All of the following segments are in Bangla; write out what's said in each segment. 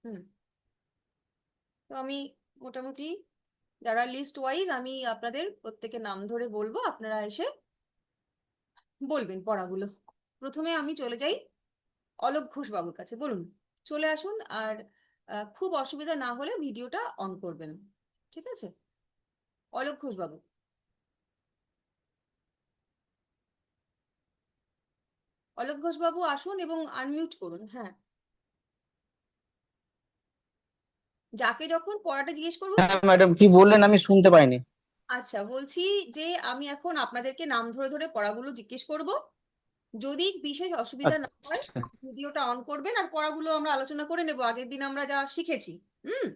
হুম। তো আমি মোটামুটি যারা লিস্ট ওয়াইজ আমি আপনাদের প্রত্যেকের নাম ধরে বলবো, আপনারা এসে বলবেন পড়াগুলো। প্রথমে আমি চলে যাই অলোক ঘোষ বাবুর কাছে। বলুন, চলে আসুন। আর খুব অসুবিধা না হলে ভিডিওটা অন করবেন, ঠিক আছে? অলোক ঘোষ বাবু, অলোক ঘোষ বাবু আসুন এবং আনমিউট করুন। হ্যাঁ, যাকে যখন পড়াটা জিজ্ঞেস করবো। হ্যাঁ ম্যাডাম, কি বললেন আমি শুনতে পাইনি। আচ্ছা, বলছি যে আমি এখন আপনাদেরকে নাম ধরে ধরে পড়াগুলো জিজ্ঞেস করব। যদি বিশেষ অসুবিধা না হয় আচ্ছা। ভিডিওটা অন করবেন, আর পড়াগুলো আমরা আলোচনা করে নেব আগের দিন আমরা যা শিখেছি। হুম।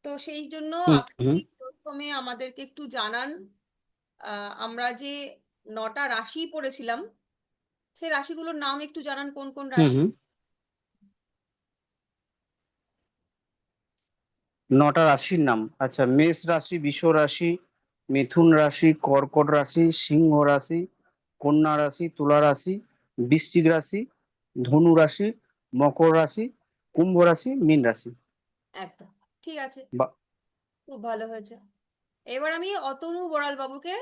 তো সেই জন্য হুম আপনি হুম। প্রথমে আমাদেরকে একটু জানান, আমরা যে 9টা রাশি পড়েছিলাম, সেই রাশিগুলোর নাম একটু জানান, কোন কোন হুম রাশি? হুম। 9টা রাশির নাম, আচ্ছা: মেষ রাশি, বৃষ রাশি, মিথুন রাশি, কর্কট রাশি, সিংহ রাশি, কন্যা রাশি, তুলা রাশি, বৃশ্চিক রাশি, ধনু রাশি, মকর রাশি, কুম্ভ রাশি, মীন রাশি। একদম ঠিক আছে, বা খুব ভালো হয়েছে। এবার আমি অতনু বড়াল বাবুকে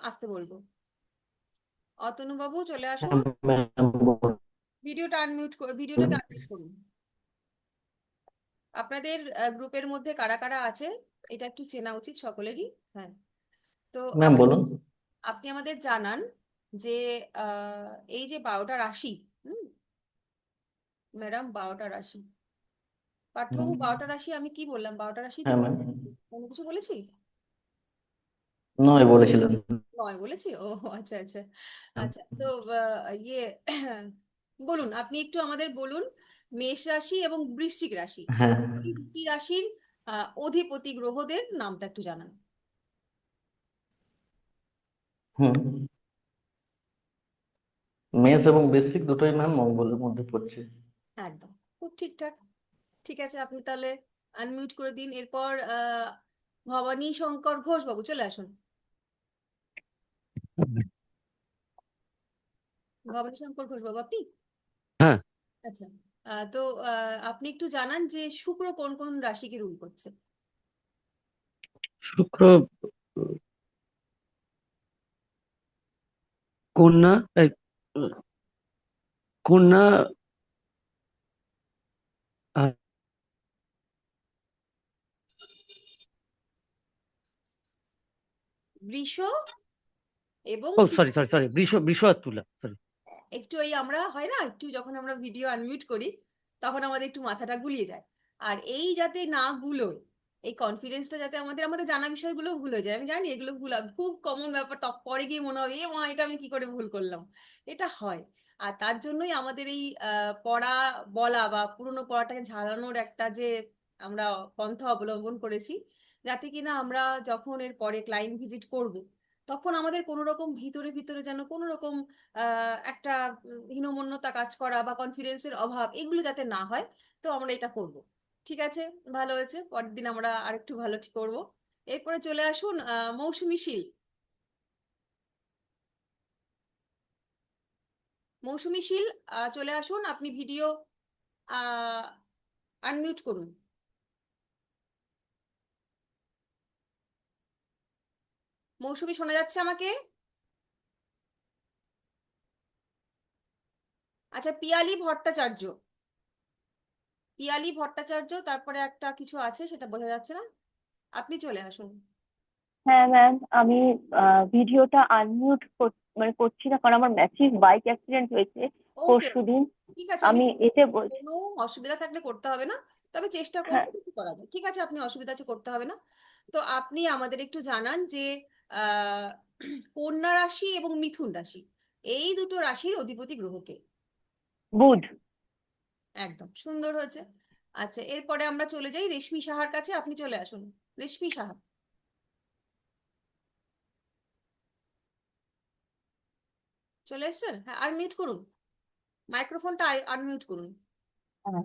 আসতে বলবো। অতনু বাবু চলে আসুন। ভিডিওটা আনমিউট, ভিডিওটাকে আনমিউট করুন। আপনাদের গ্রুপের মধ্যে কারা কারা আছে এটা একটু চেনা উচিত সকলেরই। হ্যাঁ, তো ম্যাম বলুন। আপনি আমাদের জানান যে এই যে 12টা রাশি, হুম, ম্যাডাম 12টা রাশি, পার্থবাবু 12টা রাশি আমি কি বললাম? 12টা রাশি তো হ্যাঁ ম্যাম, বলেছি, কোনো কিছু বলেছি? নয় বলেছিলেন। নয় বলেছি? ও আচ্ছা আচ্ছা। আচ্ছা, তো ইয়ে বলুন, আপনি একটু আমাদের বলুন মেষ রাশি এবং বৃশ্চিক রাশি, হ্যাঁ। এই দুটি রাশির অধিপতি গ্রহদের নামটা একটু জানান। হুম। মেষ এবং বৃশ্চিক দুটোই ম্যাম মঙ্গলের মধ্যে পড়ছে। একদম, খুব ঠিকঠাক। ঠিক আছে, আপনি তাহলে আনমিউট করে দিন। এরপর ভবানী শঙ্কর ঘোষ বাবু চলে আসুন। ভবানী শঙ্কর ঘোষ বাবু আপনি? হ্যাঁ। আচ্ছা, তো আপনি একটু জানান যে শুক্র কোন কোন রাশিকে রুল করছে? শুক্র কন্যা, এই, কন্যা, আহ, বৃষ এবং ও সরি সরি সরি, বৃষ বৃষ আর তুলা, সরি। একটু এই আমরা হয় না, একটু যখন আমরা ভিডিও আনমিউট করি তখন আমাদের একটু মাথাটা গুলিয়ে যায়। আর এই যাতে না গুলোয়, এই কনফিডেন্সটা যাতে আমাদের আমাদের জানা বিষয়গুলো ভুল হয়ে যায়, আমি জানি এগুলো ভুল খুব কমন ব্যাপার, পরে গিয়ে মনে হবে এ মা এটা আমি কি করে ভুল করলাম। এটা হয়। আর তার জন্যই আমাদের এই পড়া বলা বা পুরোনো পড়াটাকে ঝালানোর একটা যে আমরা পন্থা অবলম্বন করেছি, যাতে কিনা আমরা যখন এর পরে ক্লায়েন্ট ভিজিট করব তখন আমাদের কোনো রকম ভিতরে ভিতরে যেন কোনো রকম একটা হীনমন্যতা কাজ করা বা কনফিডেন্সের অভাব এগুলো যাতে না হয়। তো আমরা এটা করব। ঠিক আছে, ভালো হয়েছে। পরের দিন আমরা আরেকটু ভালো ঠিক করব। এরপরে চলে আসুন মৌসুমী শীল। মৌসুমী শীল, চলে আসুন। আপনি ভিডিও আনমিউট করুন। মৌসুমী শোনা যাচ্ছে আমাকে? আচ্ছা, পিয়ালি ভট্টাচার্য, পিয়ালি ভট্টাচার্য, তারপরে একটা কিছু আছে সেটা বোঝা যাচ্ছে না। আপনি চলে আসুন। হ্যাঁ ম্যাম, আমি ভিডিওটা আনমিউট মানে করছি না, কারণ আমার ম্যাসিভ বাইক অ্যাক্সিডেন্ট হয়েছে ওকে, পরশুদিন। ঠিক আছে, আমি আমি এতে বলছি। কোনো অসুবিধা থাকলে করতে হবে না, তবে চেষ্টা হ্যাঁ। করবো কিছু করা যায়। ঠিক আছে, আপনি অসুবিধা আছে করতে হবে না। তো আপনি আমাদের একটু জানান যে আহ কন্যা রাশি এবং মিথুন রাশি, এই দুটো রাশির অধিপতি গ্রহকে? বুধ। একদম সুন্দর হয়েছে। আচ্ছা, এরপরে আমরা চলে যাই রেশমি সাহার কাছে। আপনি চলে আসুন, রেশমি সাহা। চলে এসছেন? হ্যাঁ, আর মিউট করুন, মাইক্রোফোনটা আনমিউট করুন। হ্যাঁ।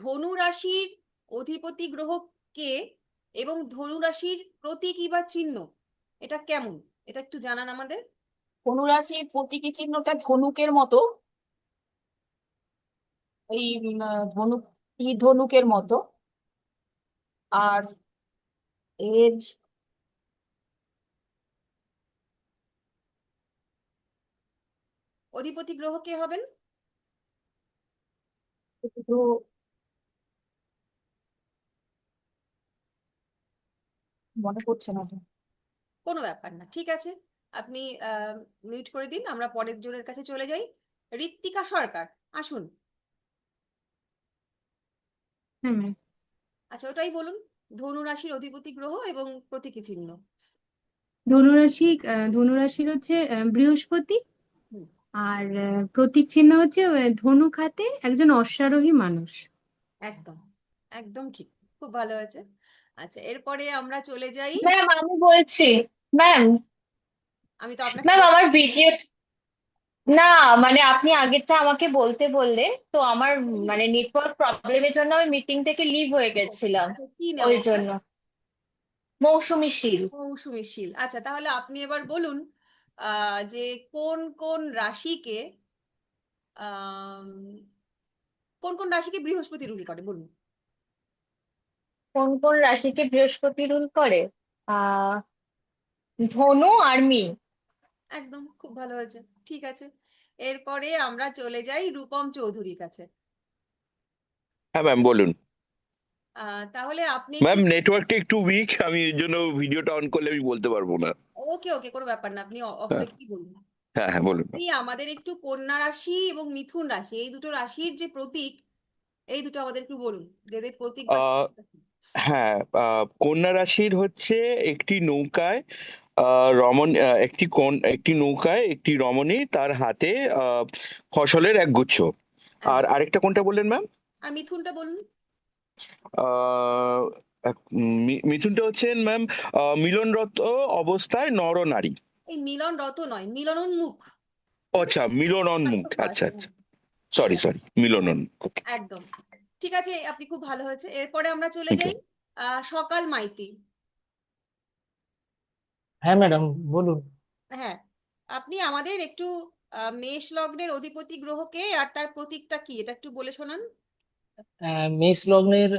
ধনু রাশির অধিপতি গ্রহ কে এবং ধনু রাশির প্রতীকী বা চিহ্ন এটা কেমন, এটা একটু জানান আমাদের। ধনু রাশির প্রতীকী চিহ্নটা ধনুকের মতো, ওই ধনুকের মতো। আর এর অধিপতি গ্রহ কে হবেন? একটু মনে পড়ছে না তো। কোনো ব্যাপার না, ঠিক আছে। আপনি মিউট করে দিন, আমরা পরের জনের কাছে চলে যাই। ঋত্বিকা সরকার, আসুন। হুম। আচ্ছা, ওটাই বলুন। ধনু রাশির অধিপতি গ্রহ এবং প্রতীকী চিহ্ন। ধনুরাশির হচ্ছে বৃহস্পতি। হুম, আর প্রতীক চিহ্ন হচ্ছে ধনুক হাতে একজন অশ্বারোহী মানুষ। একদম, একদম ঠিক, খুব ভালো হয়েছে। আচ্ছা, এরপরে আমরা চলে যাই। ম্যাম আমি বলছি। ম্যাম আমি তো আপনাকে ম্যাম আমার ভিডিও না, মানে আপনি আগেরটা আমাকে বলতে বললে, তো আমার মানে নেটওয়ার্ক প্রবলেমের জন্য আমি মিটিং থেকে লিভ হয়ে গেছিলাম। আচ্ছা, কি নাম ওই আপনার? জন্য। মৌসুমী শীল। মৌসুমী শীল। আচ্ছা, তাহলে আপনি এবার বলুন যে কোন কোন রাশিকে আম, কোন কোন রাশিকে বৃহস্পতি রুল করে, বলুন। কোন কোন রাশিকে বৃহস্পতি রুল করে? আহ ধনু আর মীন। একদম, খুব ভালো হয়েছে, ঠিক আছে। এরপরে আমরা চলে যাই রূপম চৌধুরীর কাছে। হ্যাঁ ম্যাম বলুন। তাহলে আপনি একটু। ম্যাম নেটওয়ার্কটা একটু উইক, আমি এর জন্য ভিডিওটা অন করলে আমি বলতে পারবো না। ওকে ওকে, কোনো ব্যাপার না, আপনি অফ হ্যাঁ রেখেই বলুন। হ্যাঁ হ্যাঁ বলুন। আপনি আমাদের একটু কন্যা রাশি এবং মিথুন রাশি, এই দুটো রাশির যে প্রতীক, এই দুটো আমাদের একটু বলুন, যাদের প্রতীক বা আহ চিহ্নটা কি। হ্যাঁ, কন্যা রাশির হচ্ছে একটি নৌকায় একটি নৌকায় একটি রমণী, তার হাতে ফসলের এক গুচ্ছ। আর একদম। আরেকটা কোনটা বললেন ম্যাম? আর মিথুনটা বলুন। আহ মিথুনটা হচ্ছেন ম্যাম মিলনরত অবস্থায় নর নারী। এই মিলন রত নয়, মিলনোন্মুখ। ঠিক আচ্ছা, আছে, মিলনোন্মুখ, পার্থক্য আচ্ছা আছে, আচ্ছা। হ্যাঁ। ঠিক সরি আছে, সরি, মিলনোন্মুখ। একদম ঠিক আছে, আপনি খুব ভালো হয়েছে। এরপরে আমরা চলে থ্যাংক ইউ। যাই সকাল মাইতি। হ্যাঁ ম্যাডাম, বলুন। হ্যাঁ, আপনি আমাদের একটু মেষ লগ্নের অধিপতি গ্রহ কে আর তার প্রতীকটা কি, এটা একটু বলে শোনান। মেষ লগ্নের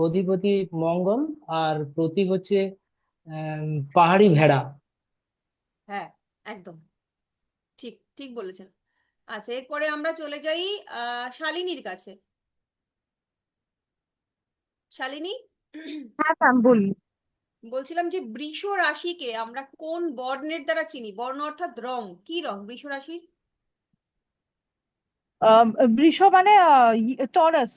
অধিপতি মঙ্গল, আর প্রতীক হচ্ছে পাহাড়ি ভেড়া। হ্যাঁ, একদম ঠিক, ঠিক বলেছেন। আচ্ছা, এরপরে আমরা চলে যাই শালিনীর কাছে। শালিনী, হ্যাঁ ম্যাম, বলুন। বলছিলাম যে বৃষ রাশিকে আমরা কোন বর্ণের দ্বারা চিনি? বর্ণ অর্থাৎ রং, কি রং বৃষ রাশির? বৃষ মানে টরাস।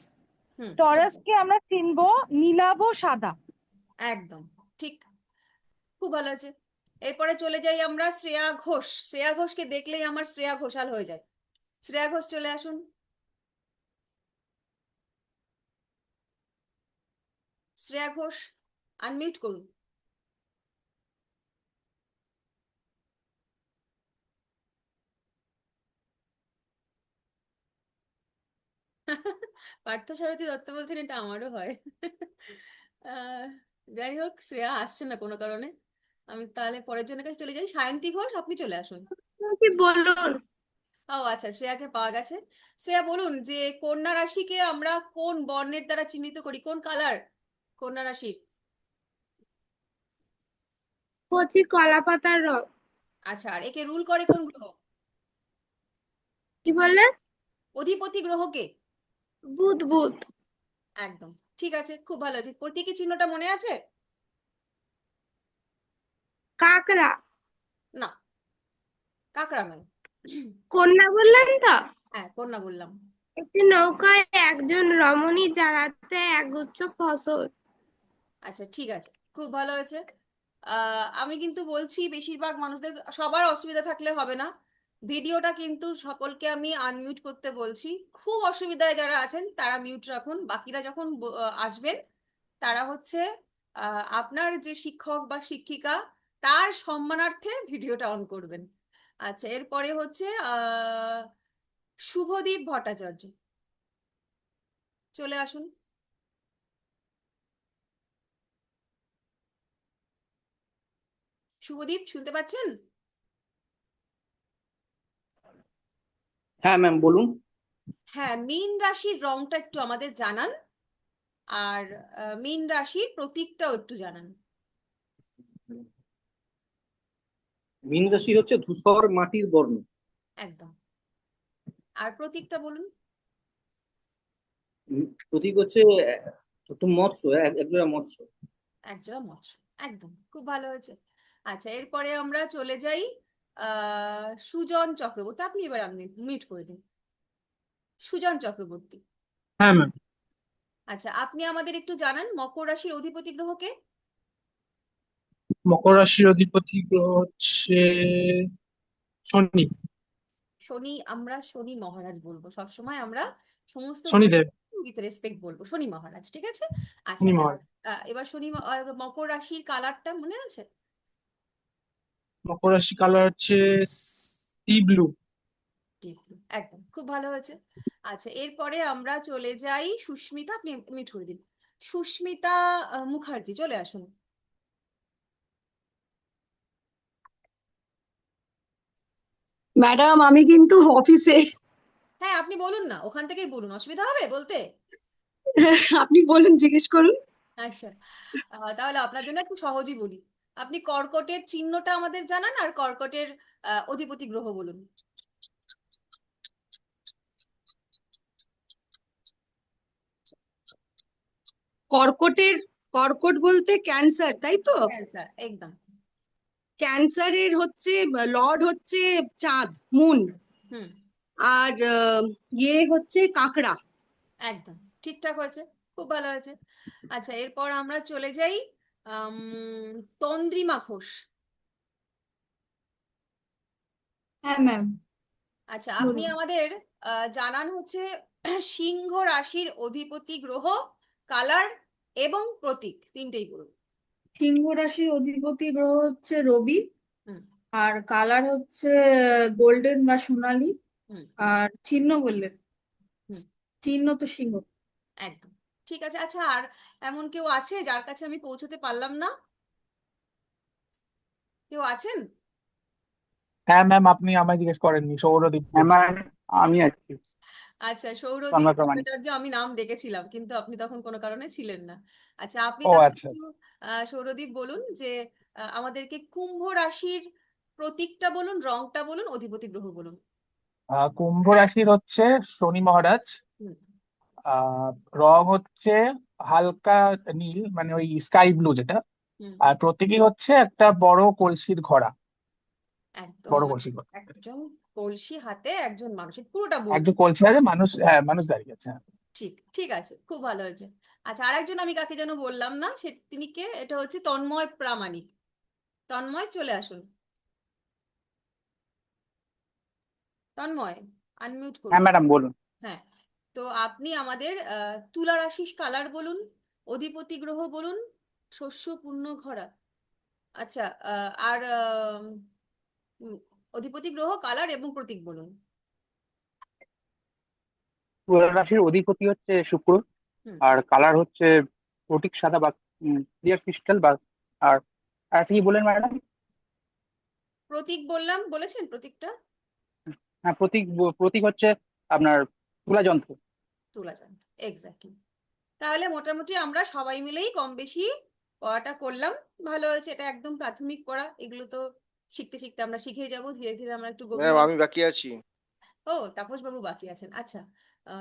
হুম, টরাসকে আমরা চিনবো নীলাভ সাদা। একদম ঠিক, খুব ভালো আছে। এরপরে চলে যাই আমরা শ্রেয়া ঘোষ। শ্রেয়া ঘোষকে দেখলেই আমার শ্রেয়া ঘোষাল হয়ে যায়। শ্রেয়া ঘোষ, চলে আসুন। শ্রেয়া ঘোষ, আনমিউট করুন। পার্থসারথী দত্ত বলছেন এটা আমারও হয়। আহ, যাই হোক, শ্রেয়া আসছে না কোনো কারণে। আমি তাহলে পরের জনের কাছে চলে যাই। সায়ন্তী ঘোষ, আপনি চলে আসুন। কি বলুন? ও আচ্ছা, শ্রেয়াকে পাওয়া গেছে। শ্রেয়া বলুন যে কন্যা রাশিকে আমরা কোন বর্ণের দ্বারা চিহ্নিত করি, কোন কালার কন্যা রাশির? কচি কলা পাতার রং। আচ্ছা, আর একে রুল করে কোন গ্রহ? কি বললে? অধিপতি গ্রহকে? বুধ বুধ। একদম ঠিক আছে, খুব ভালো আছে। প্রতীকী চিহ্নটা মনে আছে? কাকড়া। না, কাকড়া নয়। কন্যা বললেন তো? হ্যাঁ, কন্যা বললাম। একটি নৌকায় একজন রমণী, যার হাতে একগুচ্ছ ফসল। আচ্ছা, ঠিক আছে, খুব ভালো হয়েছে। আমি কিন্তু বলছি বেশিরভাগ মানুষদের, সবার অসুবিধা থাকলে হবে না। ভিডিওটা কিন্তু সকলকে আমি আনমিউট করতে বলছি। খুব অসুবিধায় যারা আছেন তারা মিউট রাখুন, বাকিরা যখন আসবেন তারা হচ্ছে আপনার যে শিক্ষক বা শিক্ষিকা তার সম্মানার্থে ভিডিওটা অন করবেন। আচ্ছা, এরপরে হচ্ছে শুভদীপ ভট্টাচার্য, চলে আসুন। শুভদীপ, শুনতে পাচ্ছেন? হ্যাঁ ম্যাম বলুন। হ্যাঁ, মীন রাশির রংটা একটু আমাদের জানান, আর মীন রাশির প্রতীকটাও একটু জানান। মীন রাশি হচ্ছে ধূসর মাটির বর্ণ। একদম। আর প্রতীকটা বলুন। প্রতীক হচ্ছে একটু মৎস্য, একজোড়া মৎস্য। একজোড়া মৎস্য। একদম, খুব ভালো হয়েছে। আচ্ছা, এরপরে আমরা চলে যাই সুজন চক্রবর্তী। আপনি এবার আপনি মিউট করে দিন। সুজন চক্রবর্তী। হ্যাঁ ম্যাম। আচ্ছা, আপনি আমাদের একটু জানান মকর রাশির অধিপতি গ্রহ কে? মকর রাশির অধিপতি গ্রহ হচ্ছে শনি। শনি, আমরা শনি মহারাজ বলবো সবসময়, আমরা সমস্ত শনিদেব। উইথ রেসপেক্ট বলবো শনি মহারাজ, ঠিক আছে? আচ্ছা, শনি এবার মহারাজ। এবার মকর রাশির কালারটা মনে আছে? মকর রাশি কালার হচ্ছে সি ব্লু। Deep blue, একদম, খুব ভালো হয়েছে। আচ্ছা, এরপরে আমরা চলে যাই সুস্মিতা। আপনি মিউট করে দিন। সুস্মিতা মুখার্জি, চলে আসুন। ম্যাডাম আমি কিন্তু অফিসে। হ্যাঁ, আপনি বলুন না, ওখান থেকেই বলুন, অসুবিধা হবে বলতে? আপনি বলুন, জিজ্ঞেস করুন। আচ্ছা, তাহলে আপনার জন্য একটু সহজই বলি। আপনি কর্কটের চিহ্নটা আমাদের জানান, আর কর্কটের অধিপতি গ্রহ বলুন। কর্কট বলতে ক্যান্সার, তাই তো? ক্যান্সার, একদম। ক্যান্সারের হচ্ছে লর্ড হচ্ছে চাঁদ, মুন। হুম, আর হচ্ছে কাঁকড়া। একদম ঠিকঠাক হয়েছে, খুব ভালো হয়েছে। আচ্ছা, এরপর আমরা চলে যাই তন্দ্রিমা ঘোষ। হ্যাঁ ম্যাম, আচ্ছা, আপনি বলুন। আমাদের জানান হচ্ছে সিংহ রাশির অধিপতি গ্রহ, কালার এবং প্রতীক, তিনটেই বলুন। সিংহ রাশির অধিপতি গ্রহ হচ্ছে রবি, হুম আর কালার হচ্ছে গোল্ডেন বা সোনালী। হুম আর চিহ্ন বললেন? হুম চিহ্ন তো সিংহ। একদম ঠিক আছে। আচ্ছা, আর এমন কেউ আছে যার কাছে আমি পৌঁছতে পারলাম না? কেউ আছেন? হ্যাঁ ম্যাম, আপনি আমায় জিজ্ঞেস করেননি, সৌরদীপ হ্যাঁ বলছি। ম্যাম, আমি আছি। আচ্ছা, সৌরদীপ তন্ময় প্রামাণিক। ভট্টাচার্য, আমি নাম ডেকেছিলাম কিন্তু আপনি তখন কোনো কারণে ছিলেন না। আচ্ছা, আপনি ও তাহলে আচ্ছা একটু আচ্ছা। সৌরদীপ বলুন যে আমাদেরকে কুম্ভ রাশির প্রতীকটা বলুন, রংটা বলুন, অধিপতি গ্রহ বলুন। কুম্ভ রাশির হচ্ছে শনি মহারাজ। হুম আহ রং হচ্ছে হালকা নীল, মানে ওই স্কাই ব্লু যেটা। হুম আর প্রতীকী হচ্ছে একটা বড় কলসির ঘোড়া। একদম, বড় মানে কলসির ঘোড়া। একজন কলসি হাতে একজন মানুষের পুরোটা বলুন। একজন কলসি আছে, মানুষ, হ্যাঁ মানুষ দাঁড়িয়ে আছে, হ্যাঁ। ঠিক ঠিক আছে, খুব ভালো হয়েছে। আচ্ছা, আরেকজন আমি কাকে যেন বললাম না, সে তিনি কে? এটা হচ্ছে তন্ময় প্রামাণিক। তন্ময়, চলে আসুন। তন্ময়, আনমিউট হ্যাঁ করুন। ম্যাডাম, বলুন। হ্যাঁ, তো আপনি আমাদের তুলা রাশির কালার বলুন, অধিপতি গ্রহ বলুন, শস্য পূর্ণ ঘরা। আচ্ছা, আর উম, অধিপতি গ্রহ, কালার এবং প্রতীক বলুন। তুলা রাশির অধিপতি হচ্ছে শুক্র, হুম আর কালার হচ্ছে স্ফটিক সাদা বা ক্লিয়ার ক্রিস্টাল বা, আর আর কি বলেন ম্যাডাম? প্রতীক বললাম, বলেছেন প্রতীকটা? হ্যাঁ, প্রতীক হচ্ছে আপনার তুলা যন্ত্র। তুলা যান, এক্স্যাক্টলি। তাহলে মোটামুটি আমরা সবাই মিলেই কম বেশি পড়াটা করলাম। ভালো হয়েছে, এটা একদম প্রাথমিক পড়া, এগুলো তো শিখতে শিখতে আমরা শিখে যাব, ধীরে ধীরে আমরা একটু ম্যাম গভীরে। আমি বাকি আছি। ও, তাপস বাবু বাকি আছেন, আচ্ছা।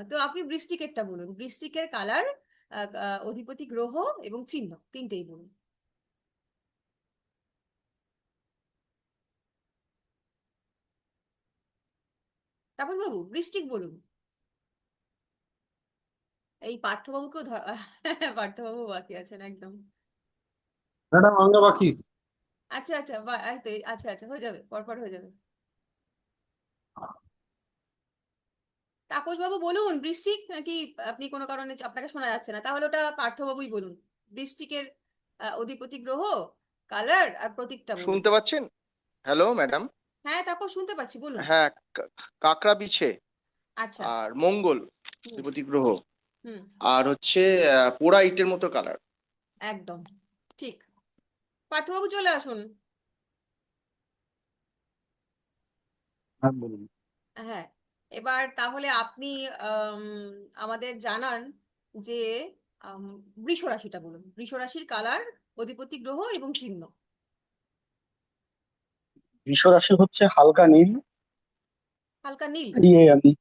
তো আপনি বৃশ্চিকেরটা বলুন, বৃশ্চিকের কালার, অধিপতি গ্রহ এবং চিহ্ন, তিনটেই বলুন। তাপস বাবু, বৃশ্চিক বলুন। এই পার্থবাবুকেও পার্থবাবু বাকি আছেন, একদম। ম্যাডাম আমরা বাকি। আচ্ছা আচ্ছা, এই তো, আচ্ছা আচ্ছা, হয়ে যাবে, পরপর হয়ে যাবে। তাপস বাবু বলুন, বৃশ্চিক নাকি? আপনি কোনো কারণে আপনাকে শোনা যাচ্ছে না, তাহলে ওটা পার্থবাবুই বলুন। বৃশ্চিকের অধিপতি গ্রহ, কালার আর প্রতীকটা বলুন। শুনতে পাচ্ছেন? Hello madam. হ্যাঁ তাপস, শুনতে পাচ্ছি, বলুন। হ্যাঁ, কাকড়া বিছে আচ্ছা। আর মঙ্গল হুম অধিপতি গ্রহ, হুম আর হচ্ছে পোড়া ইটের মতো কালার। একদম ঠিক। পার্থবাবু, চলে আসুন। হ্যাঁ, বলুন। হ্যাঁ, এবার তাহলে আপনি আমাদের জানান যে বৃষ রাশিটা বলুন, বৃষ রাশির কালার, অধিপতি গ্রহ এবং চিহ্ন। বৃষ রাশি হচ্ছে হালকা নীল। হালকা নীল। আমি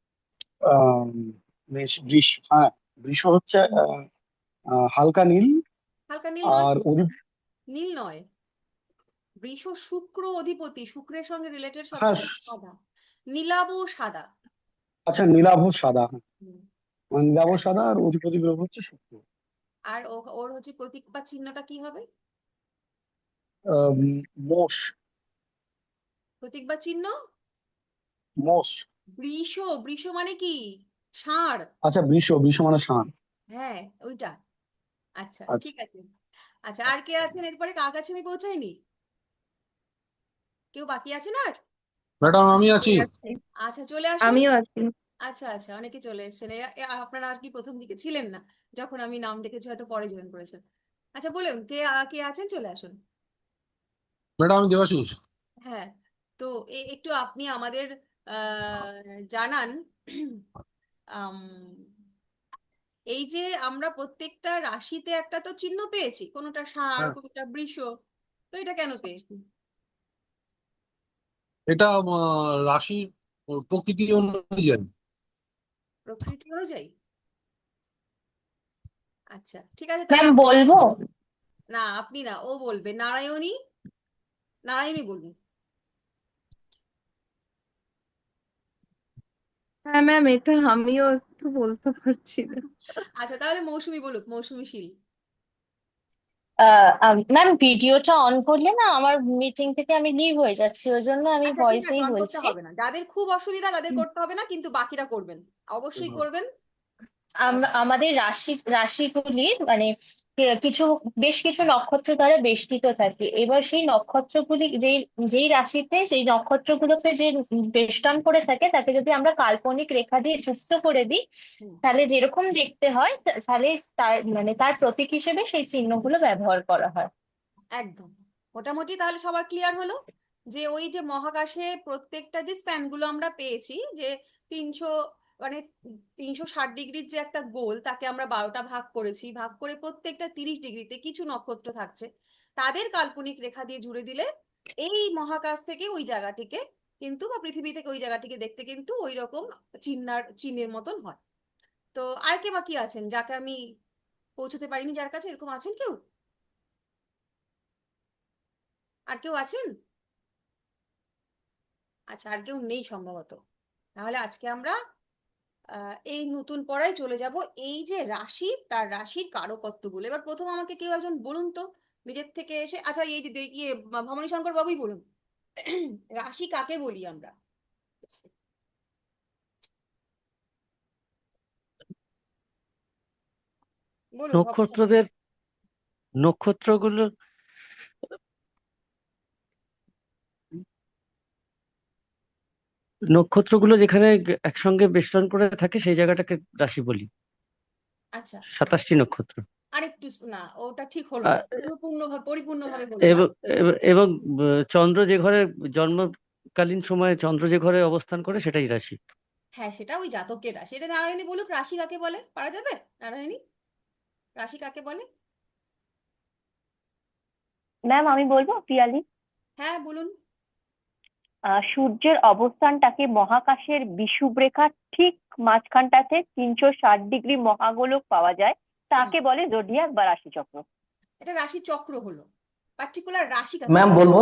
হ্যাঁ, বৃষ হচ্ছে হালকা নীল। হালকা নীল নয় আর তো, নীল নয়, বৃষ শুক্র অধিপতি, শুক্রের সঙ্গে রিলেটেড হ্যাঁ, সবসময় সাদা, নীলাভ সাদা। আচ্ছা, নীলাভ সাদা। হ্যাঁ, হুম। নীলাভ সাদা আর অধিপতি গ্রহ হচ্ছে শুক্র। আর ওর হচ্ছে প্রতীক বা চিহ্নটা কি হবে? মোষ। প্রতীক বা চিহ্ন মোষ। বৃষ। বৃষ মানে কি? ষাঁড়। আচ্ছা, বৃষ মানে ষাঁড়। হ্যাঁ, ওইটা। আচ্ছা, আচ্ছা, ঠিক আছে। আচ্ছা, আর কে আছেন এরপরে? কার কাছে আমি পৌঁছাইনি? কেউ বাকি আছেন আর? ম্যাডাম আমি আছি। আচ্ছা, চলে আসুন। আমিও আছি। আচ্ছা আচ্ছা, অনেকে চলে এসেছেন। আপনারা আর কি প্রথম দিকে ছিলেন না, যখন আমি নাম ডেকেছি হয়তো পরে জয়েন করেছেন। আচ্ছা, বলুন কে আছেন, চলে আসুন। ম্যাডাম আমি দেবাশিস। হ্যাঁ, তো একটু আপনি আমাদের জানান আম, এই যে আমরা প্রত্যেকটা রাশিতে একটা তো চিহ্ন পেয়েছি, কোনোটা ষাঁড়, হ্যাঁ, কোনোটা বৃষ, তো এটা কেন পেয়েছি? এটা রাশির প্রকৃতি অনুযায়ী। প্রকৃতি অনুযায়ী? আচ্ছা, ঠিক আছে, ম্যাম তাহলে বলবো? না, আপনি না, ও বলবে। নারায়ণী, নারায়ণী বলুন। হ্যাঁ ম্যাম, এটা আমিও একটু বলতে পারছি না। আচ্ছা, তাহলে মৌসুমী বলুক, মৌসুমী শীল। ম্যাম ভিডিওটা অন করলে না আমার মিটিং থেকে আমি লিভ হয়ে যাচ্ছি, ওই জন্য আমি আচ্ছা, ঠিক আছে, ভয়েসেই অন করতে বলছি। হবে না, যাদের খুব অসুবিধা তাদের করতে হবে না, কিন্তু বাকিরা করবেন, অবশ্যই করবেন। আমাদের রাশিগুলি মানে বেশ কিছু নক্ষত্র দ্বারা বেষ্টিত থাকে। এবার সেই নক্ষত্রগুলি যেই যেই রাশিতে সেই নক্ষত্রগুলোকে যে বেষ্টন করে থাকে তাকে যদি আমরা কাল্পনিক রেখা দিয়ে যুক্ত করে দিই, হুম, তাহলে যেরকম দেখতে হয় তাহলে তার মানে তার প্রতীক হিসেবে সেই চিহ্নগুলো ব্যবহার করা হয়। একদম। মোটামুটি তাহলে সবার ক্লিয়ার হলো যে ওই যে মহাকাশে প্রত্যেকটা যে স্প্যান গুলো আমরা পেয়েছি, যে 300 মানে 360 ডিগ্রির যে একটা গোল, তাকে আমরা 12টা ভাগ করেছি, ভাগ করে প্রত্যেকটা 30 ডিগ্রিতে কিছু নক্ষত্র থাকছে, তাদের কাল্পনিক রেখা দিয়ে জুড়ে দিলে এই মহাকাশ থেকে ওই জায়গাটিকে কিন্তু, বা পৃথিবী থেকে ওই জায়গাটিকে দেখতে কিন্তু ওই রকম চিহ্নের মতন হয়। তো আর কে বাকি আছেন যাকে আমি পৌঁছতে পারিনি, যার কাছে এরকম আছেন কেউ? আর কেউ আছেন? আচ্ছা, আর কেউ নেই সম্ভবত। তাহলে আজকে আমরা এই নতুন পড়ায় চলে যাব, এই যে রাশি, তার রাশির কারকত্বগুলো। এবার প্রথম আমাকে কেউ একজন বলুন তো নিজের থেকে এসে। আচ্ছা, এই যে ভবানী শঙ্কর বাবুই বলুন, রাশি কাকে বলি আমরা? বলুন ভবানী শঙ্কর। নক্ষত্রগুলো নক্ষত্রগুলো যেখানে একসঙ্গে বেষ্টন করে থাকে সেই জায়গাটাকে রাশি বলি। আচ্ছা, 27টি নক্ষত্র। আরেকটু না, ওটা ঠিক হলো না, আ- পরিপূর্ণভাবে হলো না। এবং এবং চন্দ্র যে ঘরে জন্মকালীন সময়ে চন্দ্র যে ঘরে অবস্থান করে সেটাই রাশি। হ্যাঁ, সেটা ওই জাতকের রাশি। এটা নারায়ণী বলুক, রাশি কাকে বলে, পারা যাবে? নারায়ণী, রাশি কাকে বলে? ম্যাম আমি বলবো, পিয়ালি। হ্যাঁ, বলুন। সূর্যের অবস্থানটাকে মহাকাশের বিষুবরেখার ঠিক মাঝখানটাতে 360 ডিগ্রি মহাগোলক পাওয়া যায়, তাকে বলে জোডিয়াক বা রাশিচক্র। এটা রাশি চক্র হলো, পার্টিকুলার রাশি কাকে ম্যাম বলে? বলবো?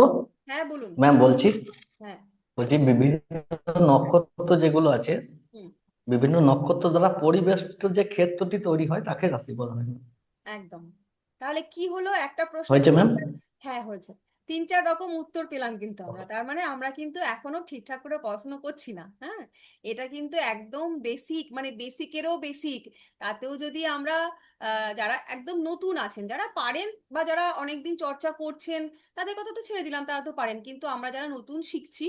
হ্যাঁ, বলুন। ম্যাম বলছি, হ্যাঁ। বলছি বিভিন্ন নক্ষত্র যেগুলো আছে, হুম, বিভিন্ন নক্ষত্র দ্বারা পরিবেষ্টিত যে ক্ষেত্রটি তৈরি হয় তাকে রাশি বলা হয়। একদম। তাহলে কি হলো, একটা প্রশ্নের হয়েছে ম্যাম? হ্যাঁ, হয়েছে। 3-4 রকম উত্তর পেলাম কিন্তু আমরা, তার মানে আমরা কিন্তু এখনো ঠিকঠাক করে পড়াশোনা করছি না। হ্যাঁ, এটা কিন্তু একদম বেসিক, মানে বেসিকেরও বেসিক। তাতেও যদি আমরা যারা একদম নতুন আছেন, যারা পারেন বা যারা অনেকদিন চর্চা করছেন, তাদের কথা তো ছেড়ে দিলাম, তারা তো পারেন, কিন্তু আমরা যারা নতুন শিখছি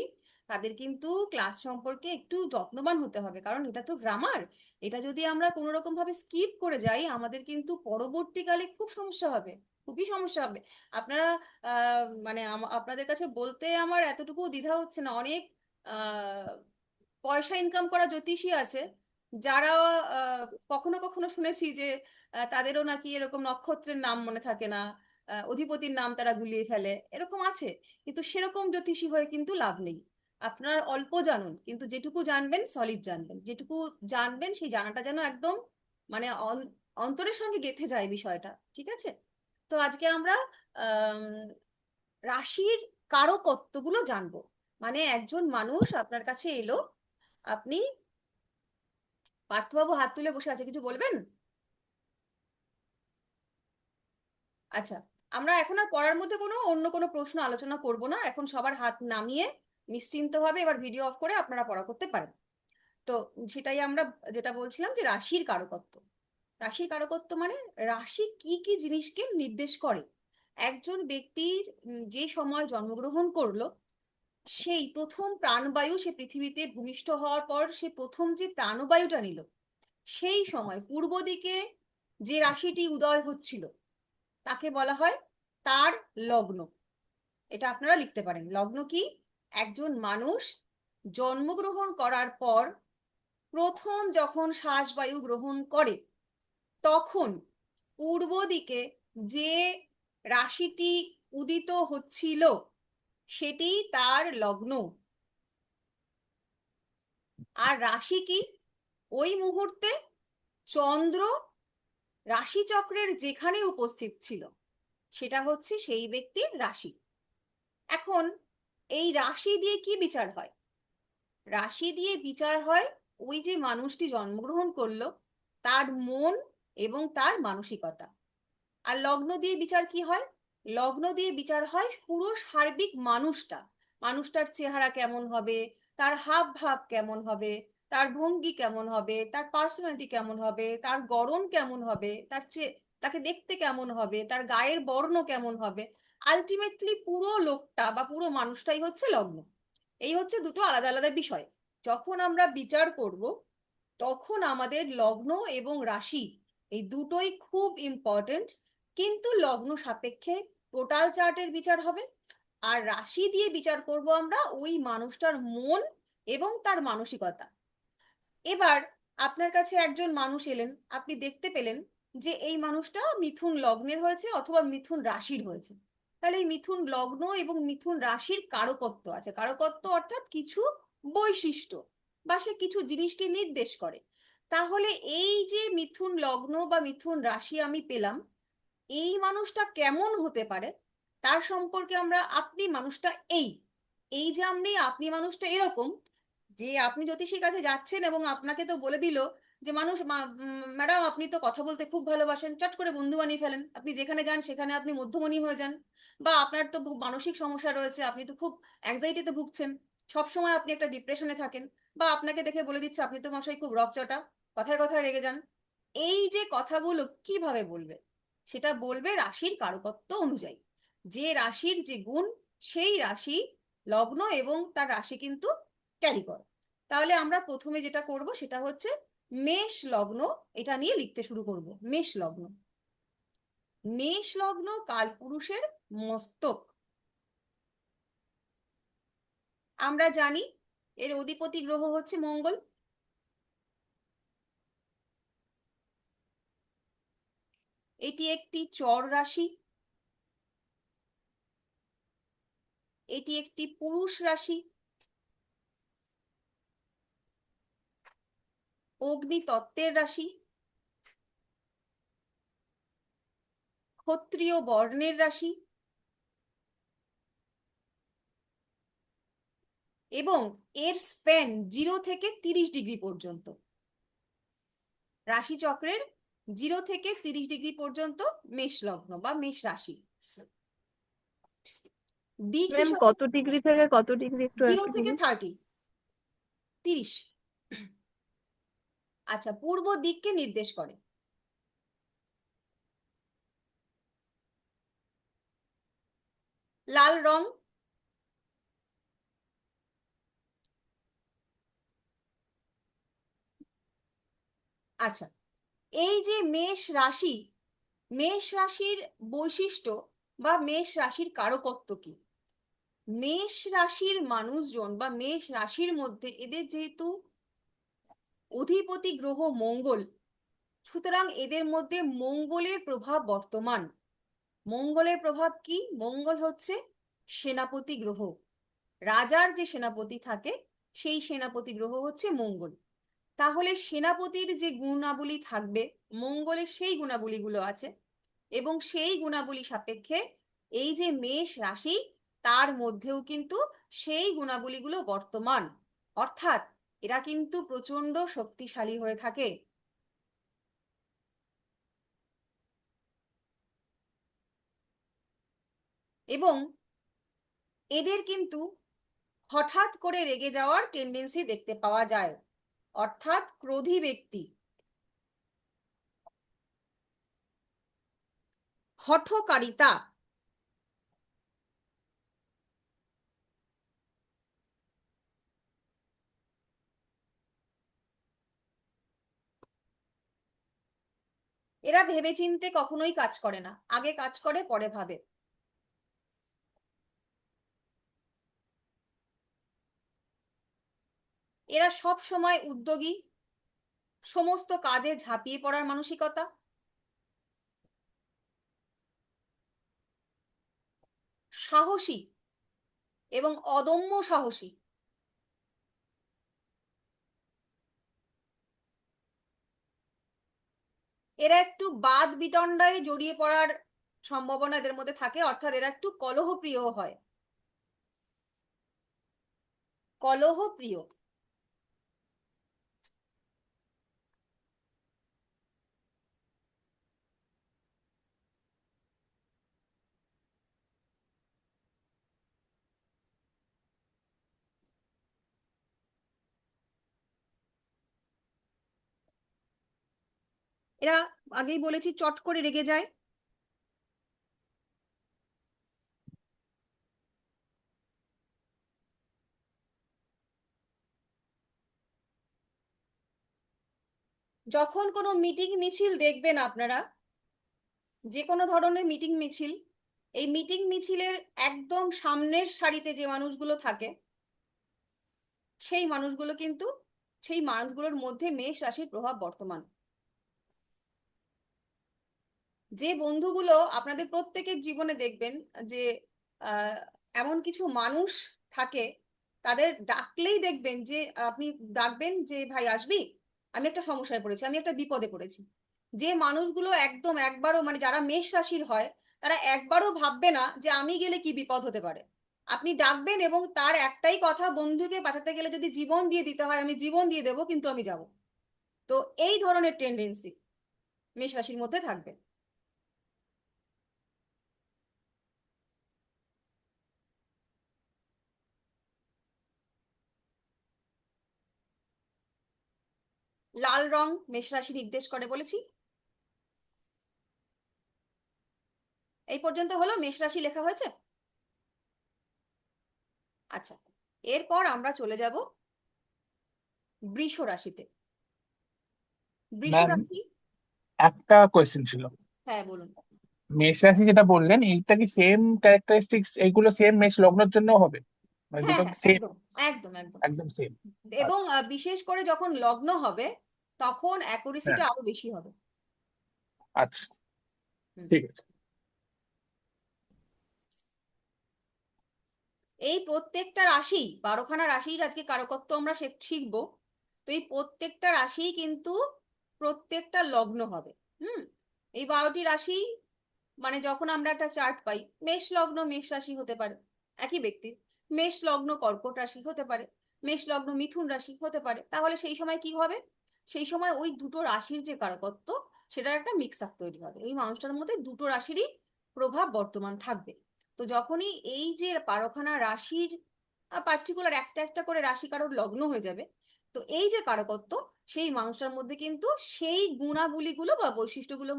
তাদের কিন্তু ক্লাস সম্পর্কে একটু যত্নবান হতে হবে, কারণ এটা তো গ্রামার। এটা যদি আমরা কোনো রকম ভাবে স্কিপ করে যাই, আমাদের কিন্তু পরবর্তীকালে খুব সমস্যা হবে, খুবই সমস্যা হবে। আপনারা মানে আপনাদের কাছে বলতে আমার এতটুকু দ্বিধা হচ্ছে না, অনেক পয়সা ইনকাম করা জ্যোতিষী আছে, যারা কখনো কখনো শুনেছি যে তাদেরও নাকি এরকম নক্ষত্রের নাম মনে থাকে না, অধিপতির নাম তারা গুলিয়ে ফেলে, এরকম আছে। কিন্তু সেরকম জ্যোতিষী হয়ে কিন্তু লাভ নেই। আপনারা অল্প জানুন, কিন্তু যেটুকু জানবেন সলিড জানবেন, যেটুকু জানবেন সেই জানাটা যেন একদম মানে অন্তরের সঙ্গে গেঁথে যায় বিষয়টা, ঠিক আছে? তো আজকে আমরা আম, রাশির কারকত্বগুলো জানবো। মানে একজন মানুষ আপনার কাছে এলো, আপনি, পার্থবাবু হাত তুলে বসে আছে, কিছু বলবেন? আচ্ছা, আমরা এখন আর পড়ার মধ্যে অন্য কোনো প্রশ্ন আলোচনা করব না, এখন সবার হাত নামিয়ে নিশ্চিন্তভাবে এবার ভিডিও অফ করে আপনারা পড়া করতে পারেন। তো সেটাই আমরা যেটা বলছিলাম যে রাশির কারকত্ব। রাশির কারকত্ব মানে রাশি কি কি জিনিসকে নির্দেশ করে। একজন ব্যক্তির যে সময় জন্মগ্রহণ করলো, সেই প্রথম প্রাণবায়ু সে পৃথিবীতে ভূমিষ্ঠ হওয়ার পর সে প্রথম যে প্রাণবায়ুটা নিল, সেই সময় পূর্ব দিকে যে রাশিটি উদয় হচ্ছিল তাকে বলা হয় তার লগ্ন। এটা আপনারা লিখতে পারেন। লগ্ন কি? একজন মানুষ জন্মগ্রহণ করার পর প্রথম যখন শ্বাসবায়ু গ্রহণ করে, তখন পূর্ব দিকে যে রাশিটি উদিত হচ্ছিল সেটি তার লগ্ন। আর রাশি কি? ওই মুহূর্তে চন্দ্র রাশিচক্রের যেখানে উপস্থিত ছিল সেটা হচ্ছে সেই ব্যক্তির রাশি। এখন এই রাশি দিয়ে কি বিচার হয়? রাশি দিয়ে বিচার হয় ওই যে মানুষটি জন্মগ্রহণ করলো তার মন এবং তার মানসিকতা। আর লগ্ন দিয়ে বিচার কি হয়? লগ্ন দিয়ে বিচার হয় পুরো সার্বিক মানুষটার চেহারা কেমন হবে, তার হাব ভাব কেমন হবে, তার ভঙ্গি কেমন হবে, তার পার্সোনালিটি কেমন হবে, তার গড়ন কেমন হবে, তাকে দেখতে কেমন হবে, তার গায়ের বর্ণ কেমন হবে। আলটিমেটলি পুরো লোকটা বা পুরো মানুষটাই হচ্ছে লগ্ন। এই হচ্ছে দুটো আলাদা আলাদা বিষয়। যখন আমরা বিচার করব তখন আমাদের লগ্ন এবং রাশি এই দুটোই খুব ইম্পর্টেন্ট, কিন্তু লগ্ন সাপেক্ষে টোটাল চার্টের বিচার হবে। আর রাশি দিয়ে বিচার করব আমরা ওই মানুষটার মন এবং তার মানসিকতা। এবার আপনার কাছে একজন মানুষ এলেন, আপনি দেখতে পেলেন যে এই মানুষটা মিথুন লগ্নের হয়েছে অথবা মিথুন রাশির হয়েছে। তাহলে এই মিথুন লগ্ন এবং মিথুন রাশির কারকত্ব আছে। কারকত্ব অর্থাৎ কিছু বৈশিষ্ট্য বা সে কিছু জিনিসকে নির্দেশ করে। তাহলে এই যে মিথুন লগ্ন বা মিথুন রাশি আমি পেলাম, এই মানুষটা কেমন হতে পারে তার সম্পর্কে আমরা, আপনি মানুষটা এই যে আপনি মানুষটা এরকম, যে আপনি জ্যোতিষীর কাছে যাচ্ছেন এবং আপনাকে তো বলে দিল যে ম্যাডাম আপনি তো কথা বলতে খুব ভালোবাসেন, চট করে বন্ধু বানিয়ে ফেলেন, আপনি যেখানে যান সেখানে আপনি মধ্যমণি হয়ে যান, বা আপনার তো মানসিক সমস্যা রয়েছে, আপনি তো খুব অ্যাংজাইটিতে ভুগছেন, সবসময় আপনি একটা ডিপ্রেশনে থাকেন, বা আপনাকে দেখে বলে দিচ্ছে আপনি তো মশাই খুব রকচটা, কথায় কথায় রেগে যান। এই যে কথাগুলো কিভাবে বলবে? সেটা বলবে রাশির কারকত্ব অনুযায়ী। যে রাশির যে গুণ, সেই রাশি লগ্ন এবং তার রাশি কিন্তু ক্যারি করে। তাহলে আমরা প্রথমে যেটা করব সেটা হচ্ছে মেষ লগ্ন, এটা নিয়ে লিখতে শুরু করব। মেষ লগ্ন। মেষ লগ্ন কালপুরুষের মস্তক। আমরা জানি এর অধিপতি গ্রহ হচ্ছে মঙ্গল। এটি একটি চর রাশি, এটি একটি পুরুষ রাশি, অগ্নিতত্ত্বের রাশি, ক্ষত্রিয় বর্ণের রাশি এবং এর স্প্যান 0 থেকে 30 ডিগ্রি পর্যন্ত। রাশি চক্রের 0 থেকে 30 ডিগ্রি পর্যন্ত মেষ লগ্ন বা মেষ রাশি। দিক ম্যাম হিসাবে কত ডিগ্রি থেকে কত ডিগ্রি একটু 0 একটু থেকে বলুন। 30। আচ্ছা, পূর্ব দিককে নির্দেশ করে। লাল রং, আচ্ছা, এই যে মেষ রাশি, মেষ রাশির বৈশিষ্ট্য বা মেষ রাশির কারকত্ব কি? মেষ রাশির মানুষজন বা মেষ রাশির মধ্যে এদের যেহেতু অধিপতি গ্রহ মঙ্গল, সুতরাং এদের মধ্যে মঙ্গলের প্রভাব বর্তমান। মঙ্গলের প্রভাব কি? মঙ্গল হচ্ছে সেনাপতি গ্রহ, রাজার যে সেনাপতি থাকে সেই সেনাপতি গ্রহ হচ্ছে মঙ্গল। তাহলে সেনাপতির যে গুণাবলী থাকবে, মঙ্গলের সেই গুণাবলীগুলো আছে, এবং সেই গুণাবলী সাপেক্ষে এই যে মেষ রাশি, তার মধ্যেও কিন্তু সেই গুণাবলীগুলো বর্তমান, অর্থাৎ এরা কিন্তু প্রচন্ড শক্তিশালী হয়ে থাকে। এবং এদের কিন্তু হঠাৎ করে রেগে যাওয়ার টেন্ডেন্সি দেখতে পাওয়া যায়, অর্থাৎ ক্রোধী ব্যক্তি, হঠকারিতা, এরা ভেবেচিন্তে কখনোই কাজ করে না, আগে কাজ করে পরে ভাবে। এরা সব সময় উদ্যোগী, সমস্ত কাজে ঝাঁপিয়ে পড়ার মানসিকতা, সাহসী এবং অদম্য সাহসী। এরা একটু বাদ বিতণ্ডায় জড়িয়ে পড়ার সম্ভাবনা এদের মধ্যে থাকে, অর্থাৎ এরা একটু কলহপ্রিয় হয়, কলহপ্রিয়। এরা আগেই বলেছি চট করে রেগে যায়, যখন কোনো মিটিং মিছিল দেখবেন আপনারা, যে কোনো ধরনের মিটিং মিছিল, এই মিটিং মিছিলের একদম সামনের সারিতে যে মানুষগুলো থাকে, সেই মানুষগুলোর মধ্যে মেষ রাশির প্রভাব বর্তমান। যে বন্ধুগুলো আপনাদের প্রত্যেকের জীবনে দেখবেন যে এমন কিছু মানুষ থাকে, তাদের ডাকলেই দেখবেন যে আপনি ডাকবেন যে ভাই আসবি, আমি একটা সমস্যায় পড়েছি, আমি একটা বিপদে পড়েছি। যে মানুষগুলো একদম একবারও, মানে যারা মেষ রাশির হয়, তারা একবারও ভাববে না যে আমি গেলে কি বিপদ হতে পারে। আপনি ডাকবেন এবং তার একটাই কথা, বন্ধুকে বাঁচাতে গেলে যদি জীবন দিয়ে দিতে হয় আমি জীবন দিয়ে দেবো, কিন্তু আমি যাব। তো এই ধরনের টেন্ডেন্সি মেষ রাশির মধ্যে থাকবে। লাল রং মেষ রাশি নির্দেশ করে বলেছি। এই পর্যন্ত হলো মেষ রাশি লেখা হয়েছে। আচ্ছা, এরপর আমরা চলে যাব বৃষ রাশিতে। বৃষ ম্যাম, রাশি, একটা কোয়েশ্চেন ছিল। হ্যাঁ বলুন। মেষ রাশি যেটা বললেন, এইটা কি সেম ক্যারেক্টারিস্টিক্স এইগুলো সেম মেষ লগ্নের জন্য হবে? মানে হ্যাঁ দুটো হ্যাঁ, সেম? একদম একদম একদম। একদম সেম? এবং আচ্ছা। বিশেষ করে যখন লগ্ন হবে তখন হ্যাঁ। অ্যাকুরেসিটা আরো বেশি হবে। আচ্ছা, হুম। ঠিক আছে। এই প্রত্যেকটা রাশি, 12খানা রাশির আজকে কারকত্ব আমরা শিখবো। তো এই প্রত্যেকটা রাশি কিন্তু প্রত্যেকটা লগ্ন হবে। এই 12টি রাশি, মানে যখন আমরা একটা চার্ট পাই, মেষ লগ্ন মেষ রাশি হতে পারে একই ব্যক্তির, মেষ লগ্ন কর্কট রাশি হতে পারে, মেষ লগ্ন মিথুন রাশি হতে পারে, তাহলে সেই সময় কি হবে? সেই সময় ওই দুটো রাশির যে কারকত্ব, সেটার একটা মিক্স আপ তৈরি হবে। এই মানুষটার মধ্যে দুটো রাশিরই প্রভাব বর্তমান থাকবে। তো যখনই এই যে 12খানা রাশির পার্টিকুলার একটা একটা করে রাশি কারোর লগ্ন হয়ে যাবে, তো এই যে কারকত্ব, সেই মানুষটার মধ্যে কিন্তু সেই গুণাবলীগুলো বা বৈশিষ্ট্যগুলো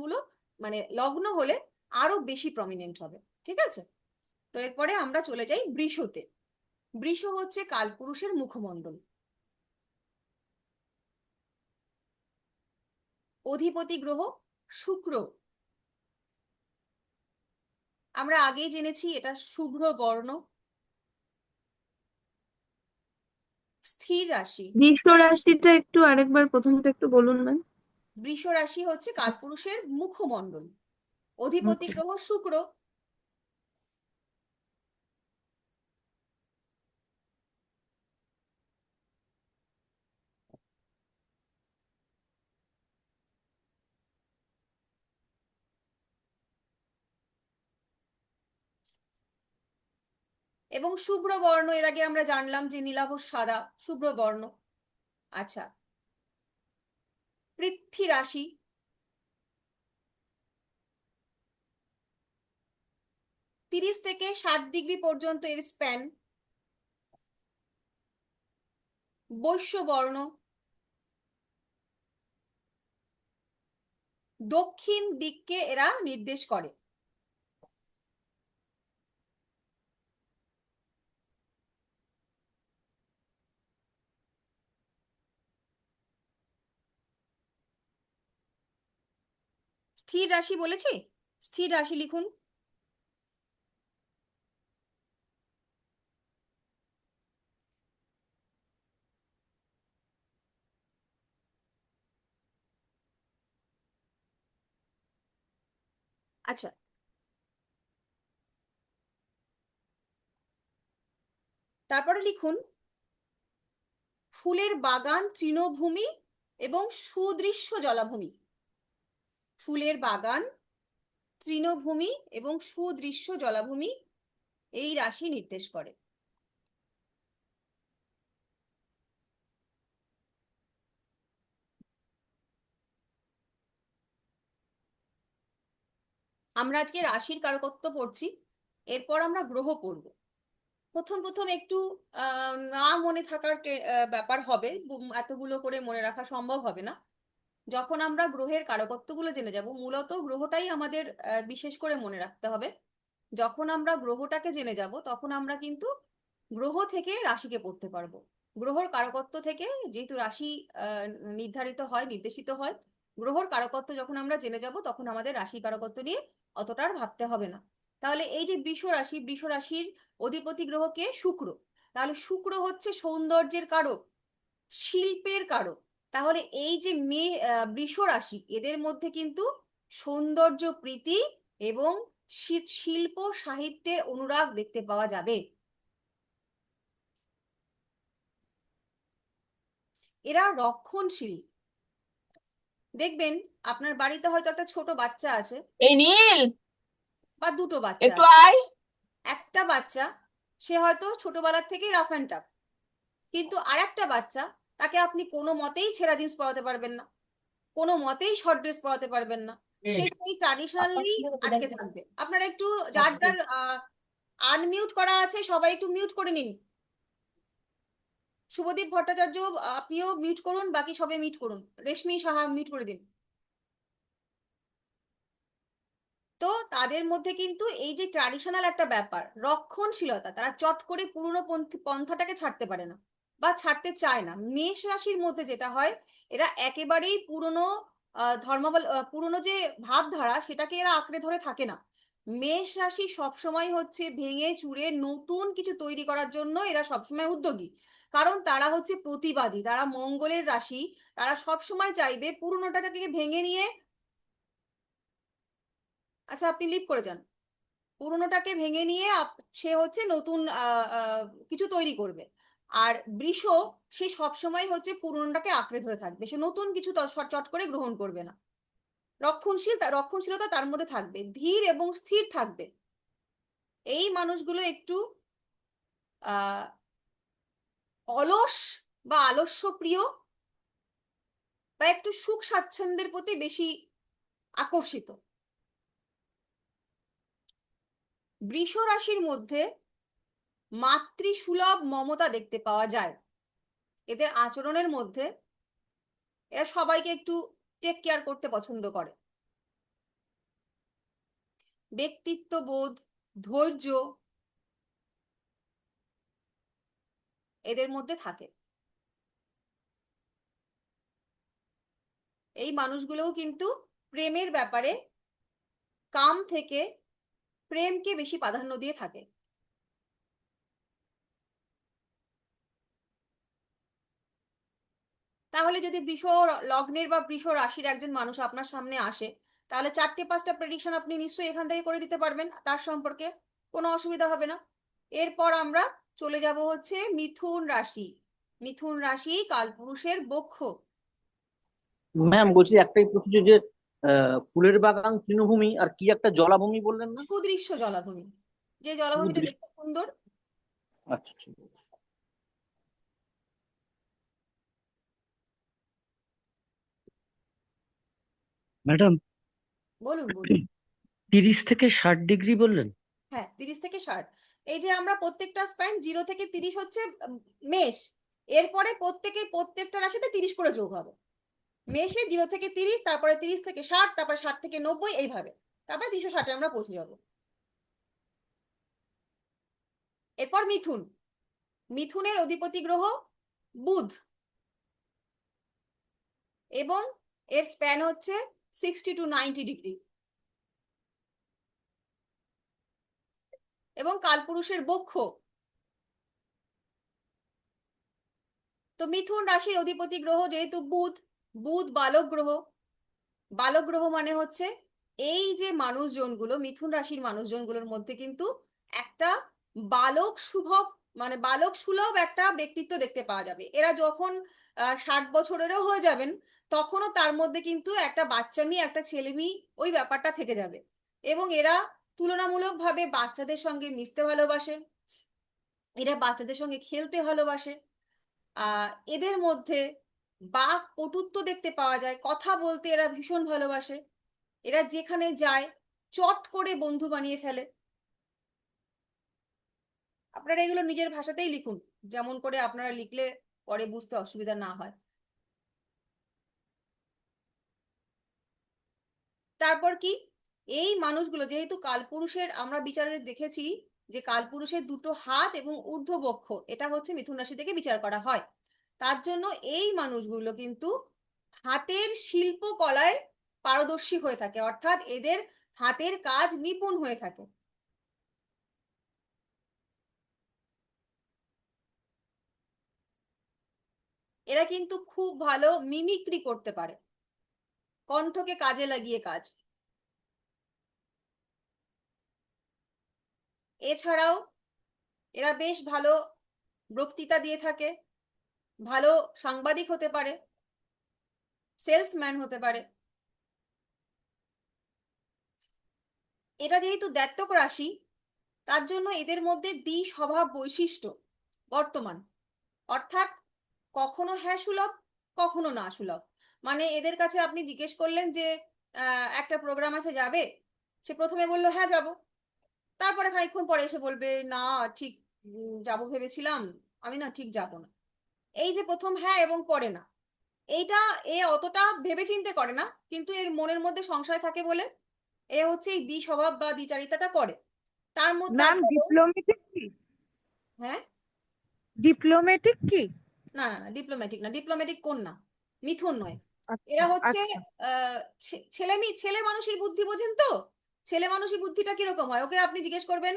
মানে লগ্ন হলে আরো বেশি প্রমিনেন্ট হবে। ঠিক আছে? তো এরপরে আমরা চলে যাই বৃষতে। বৃষ হচ্ছে কালপুরুষের মুখমণ্ডল, অধিপতি গ্রহ শুক্র। আমরা আগেই জেনেছি এটা শুভ্র বর্ণ, স্থির রাশি। বৃষ রাশিটা একটু আরেকবার প্রথমটা একটু বলুন না। বৃষ রাশি হচ্ছে কালপুরুষের মুখমণ্ডল, অধিপতি গ্রহ শুক্র। এবং শুভ্র বর্ণ, এর আগে আমরা জানলাম যে নীলাভ সাদা, শুভ্র বর্ণ। আচ্ছা, পৃথ্বী রাশি। 30 থেকে 60 ডিগ্রি পর্যন্ত এর স্প্যান। বৈশ্য বর্ণ। দক্ষিণ দিককে এরা নির্দেশ করে। স্থির রাশি বলেছি, স্থির রাশি লিখুন। আচ্ছা, তারপরে লিখুন ফুলের বাগান, তৃণভূমি এবং সুদৃশ্য জলাভূমি। ফুলের বাগান, তৃণভূমি এবং সুদৃশ্য জলাভূমি এই রাশি নির্দেশ করে। আমরা আজকে রাশির কারকত্ব পড়ছি, এরপর আমরা গ্রহ পড়ব। প্রথম একটু না মনে থাকার ব্যাপার হবে, এতগুলো করে মনে রাখা সম্ভব হবে না। যখন আমরা গ্রহের কারকত্বগুলো জেনে যাব, মূলত গ্রহটাই আমাদের বিশেষ করে মনে রাখতে হবে। যখন আমরা গ্রহটাকে জেনে যাব, তখন আমরা কিন্তু গ্রহ থেকে রাশিকে পড়তে পারবো। গ্রহর কারকত্ব থেকে যেহেতু রাশি নির্ধারিত হয়, নির্দেশিত হয়, গ্রহর কারকত্ব যখন আমরা জেনে যাব, তখন আমাদের রাশি কারকত্ব নিয়ে অতটা আর ভাবতে হবে না। তাহলে এই যে বৃষ রাশি, বৃষ রাশির অধিপতি গ্রহ কে? শুক্র। তাহলে শুক্র হচ্ছে সৌন্দর্যের কারক, শিল্পের কারক। তাহলে এই যে বৃষ রাশি, এদের মধ্যে কিন্তু সৌন্দর্য প্রীতি এবং শিল্প সাহিত্যের অনুরাগ দেখতে পাওয়া যাবে। এরা রক্ষণশীল। দেখবেন আপনার বাড়িতে হয়তো একটা ছোট বাচ্চা আছে, এই নীল, বা দুটো বাচ্চা একটু আছে। আয়। একটা বাচ্চা সে হয়তো ছোটবেলার থেকেই রাফ অ্যান্ড টাফ, কিন্তু আরেকটা বাচ্চা, তাকে আপনি কোনো মতেই ছেঁড়া জিন্স পরাতে পারবেন না, কোনো মতেই শর্ট ড্রেস পরাতে পারবেন না, সে সেই ট্র্যাডিশনালি আটকে থাকবে। আপনারা একটু যার যার আনমিউট করা আছে সবাই একটু মিউট করে নিন। শুভদীপ ভট্টাচার্য আপনিও মিউট করুন, বাকি সবাই মিউট করুন। রেশমি সাহা মিউট করে দিন। তো তাদের মধ্যে কিন্তু এই যে ট্র্যাডিশনাল একটা ব্যাপার, রক্ষণশীলতা, তারা চট করে পুরনো পন্থাটাকে ছাড়তে পারে না বা ছাড়তে চায় না। মেষ রাশির মধ্যে যেটা হয়, এরা একেবারেই পুরনো পুরনো যে ভাবধারা, সেটাকে এরা আঁকড়ে ধরে থাকে না। মেষ রাশি সবসময় হচ্ছে ভেঙে চুরে নতুন কিছু তৈরি করার জন্য এরা সবসময় উদ্যোগী, কারণ তারা হচ্ছে প্রতিবাদী, তারা মঙ্গলের রাশি। তারা সবসময় চাইবে পুরনোটাকে ভেঙে নিয়ে, আচ্ছা আপনি লিভ করে যান, পুরোনোটাকে ভেঙে নিয়ে সে হচ্ছে নতুন কিছু তৈরি করবে। আর বৃষ, সে সবসময় হচ্ছে পুরোনোটাকে আঁকড়ে ধরে থাকবে, সে নতুন কিছু চট করে গ্রহণ করবে না। রক্ষণশীলতা তার মধ্যে থাকবে, ধীর এবং স্থির থাকবে। এই মানুষগুলো একটু আহ অলস বা আলস্য প্রিয়, বা একটু সুখ স্বাচ্ছন্দ্যের প্রতি বেশি আকর্ষিত। বৃষ রাশির মধ্যে মাতৃসুলভ মমতা দেখতে পাওয়া যায় এদের আচরণের মধ্যে। এরা সবাইকে একটু টেক কেয়ার করতে পছন্দ করে। ব্যক্তিত্ববোধ, ধৈর্য এদের মধ্যে থাকে। এই মানুষগুলোও কিন্তু প্রেমের ব্যাপারে কাম থেকে প্রেমকে বেশি প্রাধান্য দিয়ে থাকে। তাহলে যদি বৃষ লগ্নের বা বৃষ রাশির একজন মানুষ আপনার সামনে আসে, তাহলে 4টে-5টা প্রেডিকশন আপনি নিশ্চয়ই এখান থেকে করে দিতে পারবেন তার সম্পর্কে, কোনো অসুবিধা হবে না। এরপর আমরা চলে যাব হচ্ছে মিথুন রাশি। মিথুন রাশি কালপুরুষের বক্ষ। ম্যাম বলছি একটাই প্রশ্ন যে ফুলের বাগান তৃণভূমি আর কি একটা জলাভূমি বললেন না? সুদৃশ্য জলাভূমি, যে জলাভূমিটা দেখতে সুন্দর। আচ্ছা ঠিক আছে। ম্যাডাম, বলুন বলুন। 30 থেকে 60 ডিগ্রি বললেন? হ্যাঁ, 30 থেকে 60। এই যে আমরা প্রত্যেকটা স্প্যান 0 থেকে 30 হচ্ছে মেষ, এরপরে প্রত্যেকটা রাশিতে 30 করে যোগ হবে। মেষে 0 থেকে 30, তারপরে 30 থেকে 60, তারপরে 60 থেকে 90, এইভাবে তারপরে 360-এ আমরা পৌঁছে যাব। এরপর মিথুন। মিথুনের অধিপতি গ্রহ বুধ, এবং এর স্প্যান হচ্ছে 60 to 90 ডিগ্রি, এবং কালপুরুষের বক্ষ। তো মিথুন রাশির অধিপতি গ্রহ যেহেতু বুধ, বুধ বালক গ্রহ। বালক গ্রহ মানে হচ্ছে এই যে মানুষজনগুলো, মিথুন রাশির মানুষজনগুলোর মধ্যে কিন্তু একটা বালক সুভব, মানে বালক সুলভ একটা ব্যক্তিত্ব দেখতে পাওয়া যাবে। এরা যখন 60 বছরেরও হয়ে যাবেন, তখনও তার মধ্যে কিন্তু একটা বাচ্চামি, একটা ছেলেমি ওই ব্যাপারটা থেকে যাবে। এবং এরা তুলনামূলকভাবে বাচ্চাদের সঙ্গে মিশতে ভালোবাসে, এরা বাচ্চাদের সঙ্গে খেলতে ভালোবাসে। এদের মধ্যে বাক পটুত্ব দেখতে পাওয়া যায়, কথা বলতে এরা ভীষণ ভালোবাসে। এরা যেখানে যায় চট করে বন্ধু বানিয়ে ফেলে। আপনারা এগুলো নিজের ভাষাতেই লিখুন, যেমন করে আপনারা লিখলে পরে বুঝতে অসুবিধা না হয়। তারপর কি, এই মানুষগুলো যেহেতু কালপুরুষের আমরা বিচারে দেখেছি যে কালপুরুষের 2টো হাত এবং ঊর্ধ্ববক্ষ, এটা হচ্ছে মিথুন রাশি থেকে বিচার করা হয়। তার জন্য এই মানুষগুলো কিন্তু হাতের শিল্পকলায় পারদর্শী হয়ে থাকে, অর্থাৎ এদের হাতের কাজ নিপুণ হয়ে থাকে। এরা কিন্তু খুব ভালো মিমিক্রি করতে পারে, কণ্ঠকে কাজে লাগিয়ে কাজ। এছাড়াও এরা বেশ ভালো বক্তৃতা দিয়ে থাকে, ভালো সাংবাদিক হতে পারে, সেলসম্যান হতে পারে। এটা যেহেতু দ্ব্যর্থক রাশি, তার জন্য এদের মধ্যে দ্বিস্বভাব বৈশিষ্ট্য বর্তমান, অর্থাৎ কখনো হ্যাঁ সুলভ, কখনো না সুলভ। মানে এদের কাছে আপনি জিজ্ঞেস করলেন যে একটা প্রোগ্রাম আছে যাবে, সে প্রথমে বললো হ্যাঁ যাব, তারপরে খানিকক্ষণ পরে এসে বলবে না ঠিক যাবো ভেবেছিলাম, আমি না ঠিক যাব না। এই যে প্রথম হ্যাঁ এবং পরে না, এইটা এ অতটা ভেবেচিন্তে করে না, কিন্তু এর মনের মধ্যে সংশয় থাকে বলে এ হচ্ছে এই দ্বিস্বভাব বা দ্বিচারিতাটা করে। তার মধ্যে ম্যাম ডিপ্লোমেটিক কি? হ্যাঁ, ডিপ্লোমেটিক কি? না না না, ডিপ্লোম্যাটিক না, ডিপ্লোম্যাটিক কোন না, মিথুন নয়। এরা হচ্ছে ছেলে মানুষের বুদ্ধি বোঝেন তো, ছেলে মানুষের বুদ্ধিটা কিরকম হয়, ওকে আপনি জিজ্ঞেস করবেন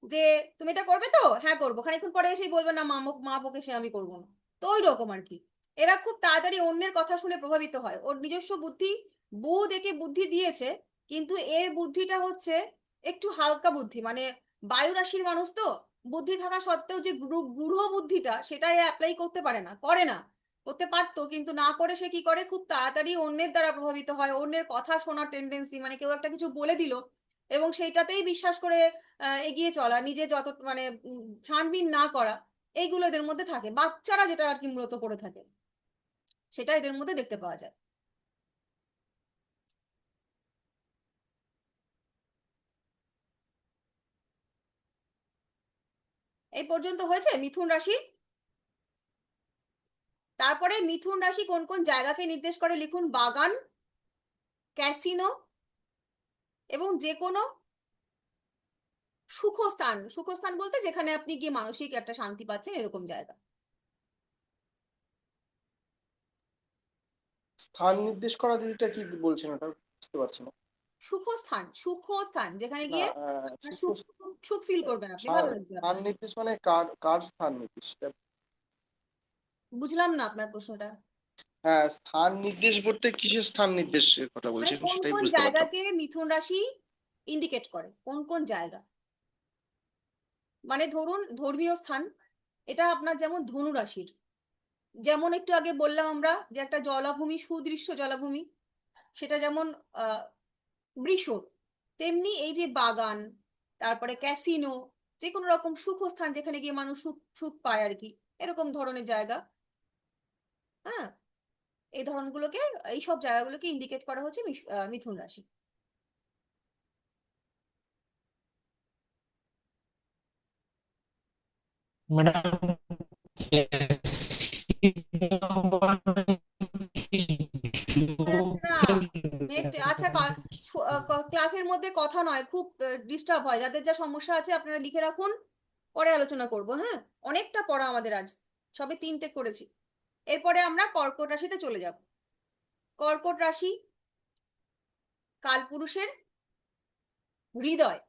যে তুমি এটা করবে তো, হ্যাঁ করবো, খানিকক্ষণ পরে এসেই বলবে না মা বকে সে আমি করবো না। তো ওই রকম আর কি। এরা খুব তাড়াতাড়ি অন্যের কথা শুনে প্রভাবিত হয়, ওর নিজস্ব বুদ্ধি, বুধ একে বুদ্ধি দিয়েছে, কিন্তু এর বুদ্ধিটা হচ্ছে একটু হালকা বুদ্ধি, মানে বায়ু রাশির মানুষ তো, বুদ্ধি থাকা সত্ত্বেও যে গূঢ় বুদ্ধিটা সেটা অ্যাপ্লাই করতে পারে না, করে না। করতে পারতো কিন্তু না করে সে কি করে, খুব তাড়াতাড়ি অন্যের দ্বারা প্রভাবিত হয়, অন্যের কথা শোনার টেন্ডেন্সি, মানে কেউ একটা কিছু বলে দিল এবং সেইটাতেই বিশ্বাস করে এগিয়ে চলা, নিজে যত মানে ছানবিন না করা, এইগুলো এদের মধ্যে থাকে। বাচ্চারা যেটা আর কি মূলত করে থাকে সেটা এদের মধ্যে দেখতে পাওয়া যায়। এই পর্যন্ত হয়েছে মিথুন রাশির। তারপরে মিথুন রাশি কোন কোন জায়গাকে নির্দেশ করে লিখুন, বাগান, ক্যাসিনো, এবং যে কোনো সুখস্থান। সুখস্থান বলতে যেখানে আপনি গিয়ে মানসিক একটা শান্তি পাচ্ছেন, এরকম জায়গা। স্থান নির্দেশ করা দিদিটা কি বলছেন, ওটা বুঝতে পারছি না। সুখস্থান, সুখস্থান যেখানে না গিয়ে সুখ সুখ ফিল করবেন আপনি, ভালো লাগবে স্থান আপনার। নির্দেশ মানে কার কার স্থান নির্দেশ? বুঝলাম না আপনার প্রশ্নটা। হ্যাঁ, স্থান নির্দেশ বলতে কিসের স্থান নির্দেশের কথা মানে বলছেন কোন সেটাই কোন বুঝতে পারলাম জায়গাকে মিথুন রাশি ইন্ডিকেট করে, কোন কোন জায়গা। মানে ধরুন ধর্মীয় স্থান, এটা আপনার যেমন ধনু রাশির, যেমন একটু আগে বললাম আমরা যে একটা জলাভূমি, সুদৃশ্য জলাভূমি, সেটা যেমন বৃষ, তেমনি এই যে বাগান, তারপরে ক্যাসিনো, যে কোনো রকম সুখ স্থান যেখানে গিয়ে মানুষ সুখ সুখ পায় আর কি, এরকম ধরনের জায়গা। হ্যাঁ, এই ধরনগুলোকে, এই সব জায়গাগুলোকে ইন্ডিকেট করা হচ্ছে মিথুন রাশি। ম্যাডাম আচ্ছা না, নেট আচ্ছা ক্লাসের মধ্যে কথা নয়, খুব ডিস্টার্ব হয়। যাদের যা সমস্যা আছে আপনারা লিখে রাখুন, পরে আলোচনা করব। হ্যাঁ, অনেকটা পড়া আমাদের আজ, সবে 3টে করেছি। এরপরে আমরা কর্কট রাশিতে চলে যাব। কর্কট রাশি কালপুরুষের হৃদয়,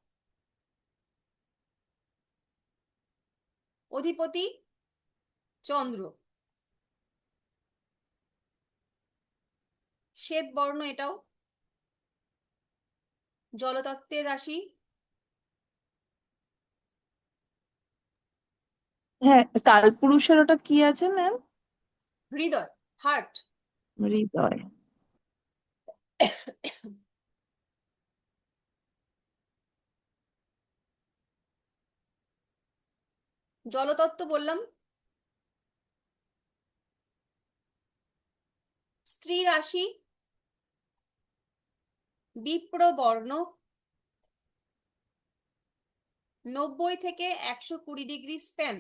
অধিপতি চন্দ্র, শ্বেত বর্ণ, এটাও জলতত্ত্বের রাশি। হ্যাঁ, কালপুরুষের ওটা কি আছে ম্যাম? হৃদয়, হার্ট। হৃদয়। জলতত্ত্ব বললাম। স্ত্রী রাশি বিপ্র বর্ণ, 90 থেকে 120 ডিগ্রি স্প্যান।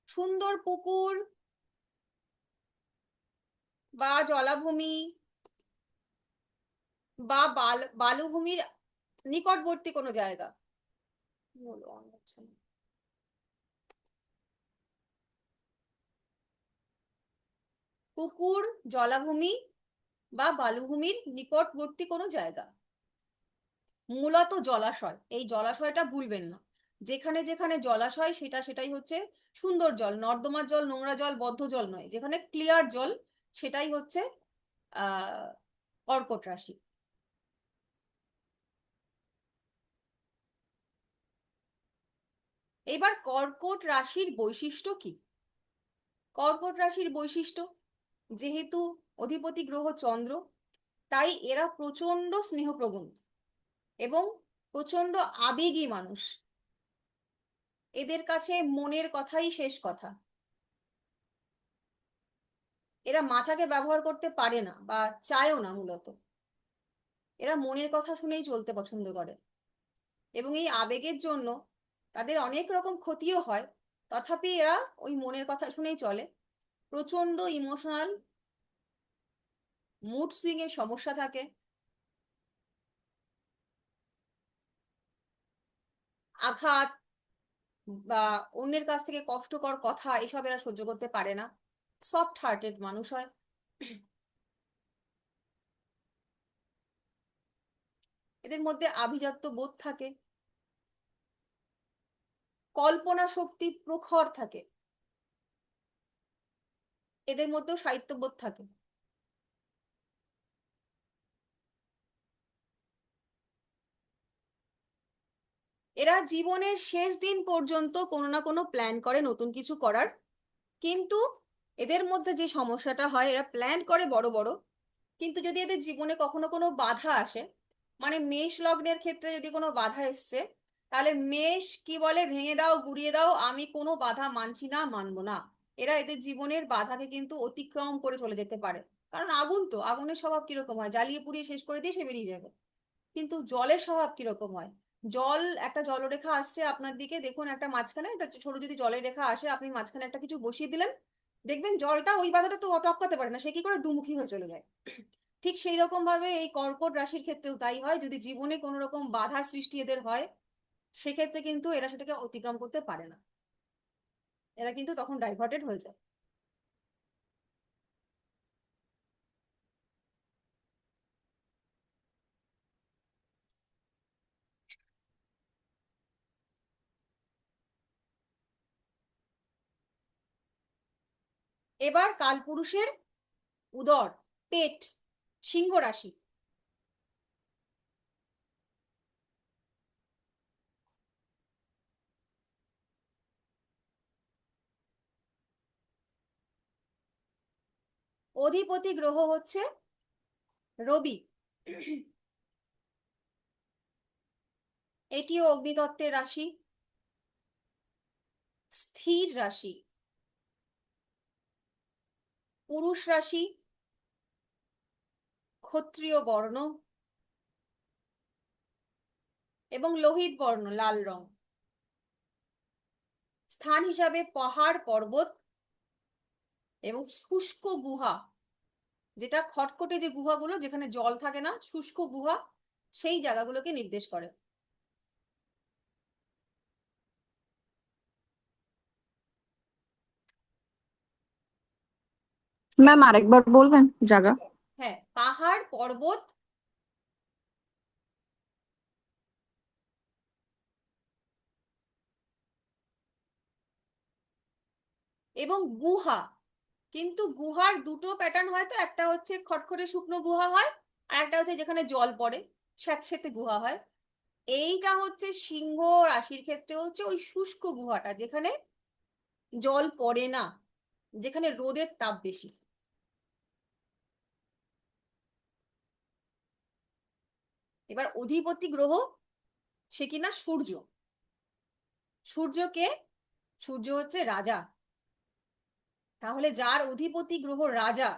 সুন্দর পুকুর বা জলাভূমি বা বালুভূমির নিকটবর্তী কোনো জায়গা। পুকুর, জলাভূমি বা বালুভূমির নিকটবর্তী কোনো জায়গা, মূলত জলাশয়। এই জলাশয়টা ভুলবেন না, যেখানে যেখানে জলাশয় সেটাই হচ্ছে সুন্দর জল। নর্দমার জল, নোংরা জল, বদ্ধ জল নয়, যেখানে ক্লিয়ার জল, সেটাই হচ্ছে আহ কর্কট রাশি। এবার কর্কট রাশির বৈশিষ্ট্য কি? কর্কট রাশির বৈশিষ্ট্য, যেহেতু অধিপতি গ্রহ চন্দ্র, তাই এরা প্রচন্ড স্নেহপ্রবণ এবং প্রচন্ড আবেগী মানুষ। এদের কাছে মনের কথাই শেষ কথা। এরা মাথাকে ব্যবহার করতে পারে না বা চায়ও না। মূলত এরা মনের কথা শুনেই চলতে পছন্দ করে, এবং এই আবেগের জন্য তাদের অনেক রকম ক্ষতিও হয়। তথাপি এরা ওই মনের কথা শুনেই চলে। প্রচন্ড ইমোশনাল, মুড সুইং এর সমস্যা থাকে। আঘাত বা অন্যের কাছ থেকে কষ্টকর কথা, এসব এরা সহ্য করতে পারে না। সফট হার্টেড মানুষ হয়। এদের মধ্যে আভিজাত্য বোধ থাকে, কল্পনা শক্তি প্রখর থাকে, এদের মধ্যেও সাহিত্যবোধ থাকে। এরা জীবনের শেষ দিন পর্যন্ত কোনো না কোনো প্ল্যান করে নতুন কিছু করার। কিন্তু এদের মধ্যে যে সমস্যাটা হয়, এরা প্ল্যান করে বড় বড়, কিন্তু যদি এদের জীবনে কখনো কোনো বাধা আসে, মানে মেষ লগ্নের ক্ষেত্রে যদি কোনো বাধা এসছে, তাহলে মেষ কি বলে, ভেঙে দাও, গুড়িয়ে দাও, আমি কোনো বাধা মানছি না, মানবো না। এরা এদের জীবনের বাধাকে কিন্তু অতিক্রম করে চলে যেতে পারে। কারণ আগুন, তো আগুনের স্বভাব কিরকম হয়, জ্বালিয়ে পুড়িয়ে শেষ করে দিয়ে সে বেরিয়ে যাবে। কিন্তু জলের স্বভাব কিরকম হয়, জল, একটা জলরেখা আসছে আপনার দিকে, দেখুন একটা মাঝখানে একটা ছোট যদি জলের রেখা আসে, আপনি মাঝখানে একটা কিছু বসিয়ে দিলেন, দেখবেন জলটা ওই বাধাটা তো টপকাতে পারে না, সে কি করে দুমুখী হয়ে চলে যায়। ঠিক সেই রকম ভাবে এই কর্কট রাশির ক্ষেত্রেও তাই হয়। যদি জীবনে কোনো রকম বাধা সৃষ্টি এদের হয়, সেক্ষেত্রে কিন্তু এরা সেটাকে অতিক্রম করতে পারে না, এরা কিন্তু তখন ডাইভার্টেড হয়ে যায়। এবার কালপুরুষের উদর, পেট, সিংহ রাশি। অধিপতি গ্রহ হচ্ছে রবি। এটিও অগ্নিতত্ত্বের রাশি, স্থির রাশি, পুরুষ রাশি, ক্ষত্রিয় বর্ণ এবং লোহিত বর্ণ, লাল রং। স্থান হিসাবে পাহাড় পর্বত এবং শুষ্ক গুহা, যেটা খটখটে যে গুহাগুলো যেখানে জল থাকে না, শুষ্ক গুহা, সেই জায়গাগুলোকে নির্দেশ করে। ম্যাম আরেকবার বলবেন জায়গা? হ্যাঁ, পাহাড় পর্বত এবং গুহা। কিন্তু গুহার দুটো প্যাটার্ন হয়, তো একটা হচ্ছে খটখটে শুকনো গুহা হয়, আর একটা হচ্ছে যেখানে জল পড়ে স্যাঁতসেঁতে গুহা হয়। এইটা হচ্ছে সিংহ রাশির ক্ষেত্রে হচ্ছে ওই শুষ্ক গুহাটা, যেখানে জল পড়ে না, যেখানে রোদের তাপ বেশি। এবার অধিপতি গ্রহ সে কিনা সূর্য। সূর্যকে, সূর্য হচ্ছে রাজা। তাহলে যার অধিপতি গ্রহ রাজা,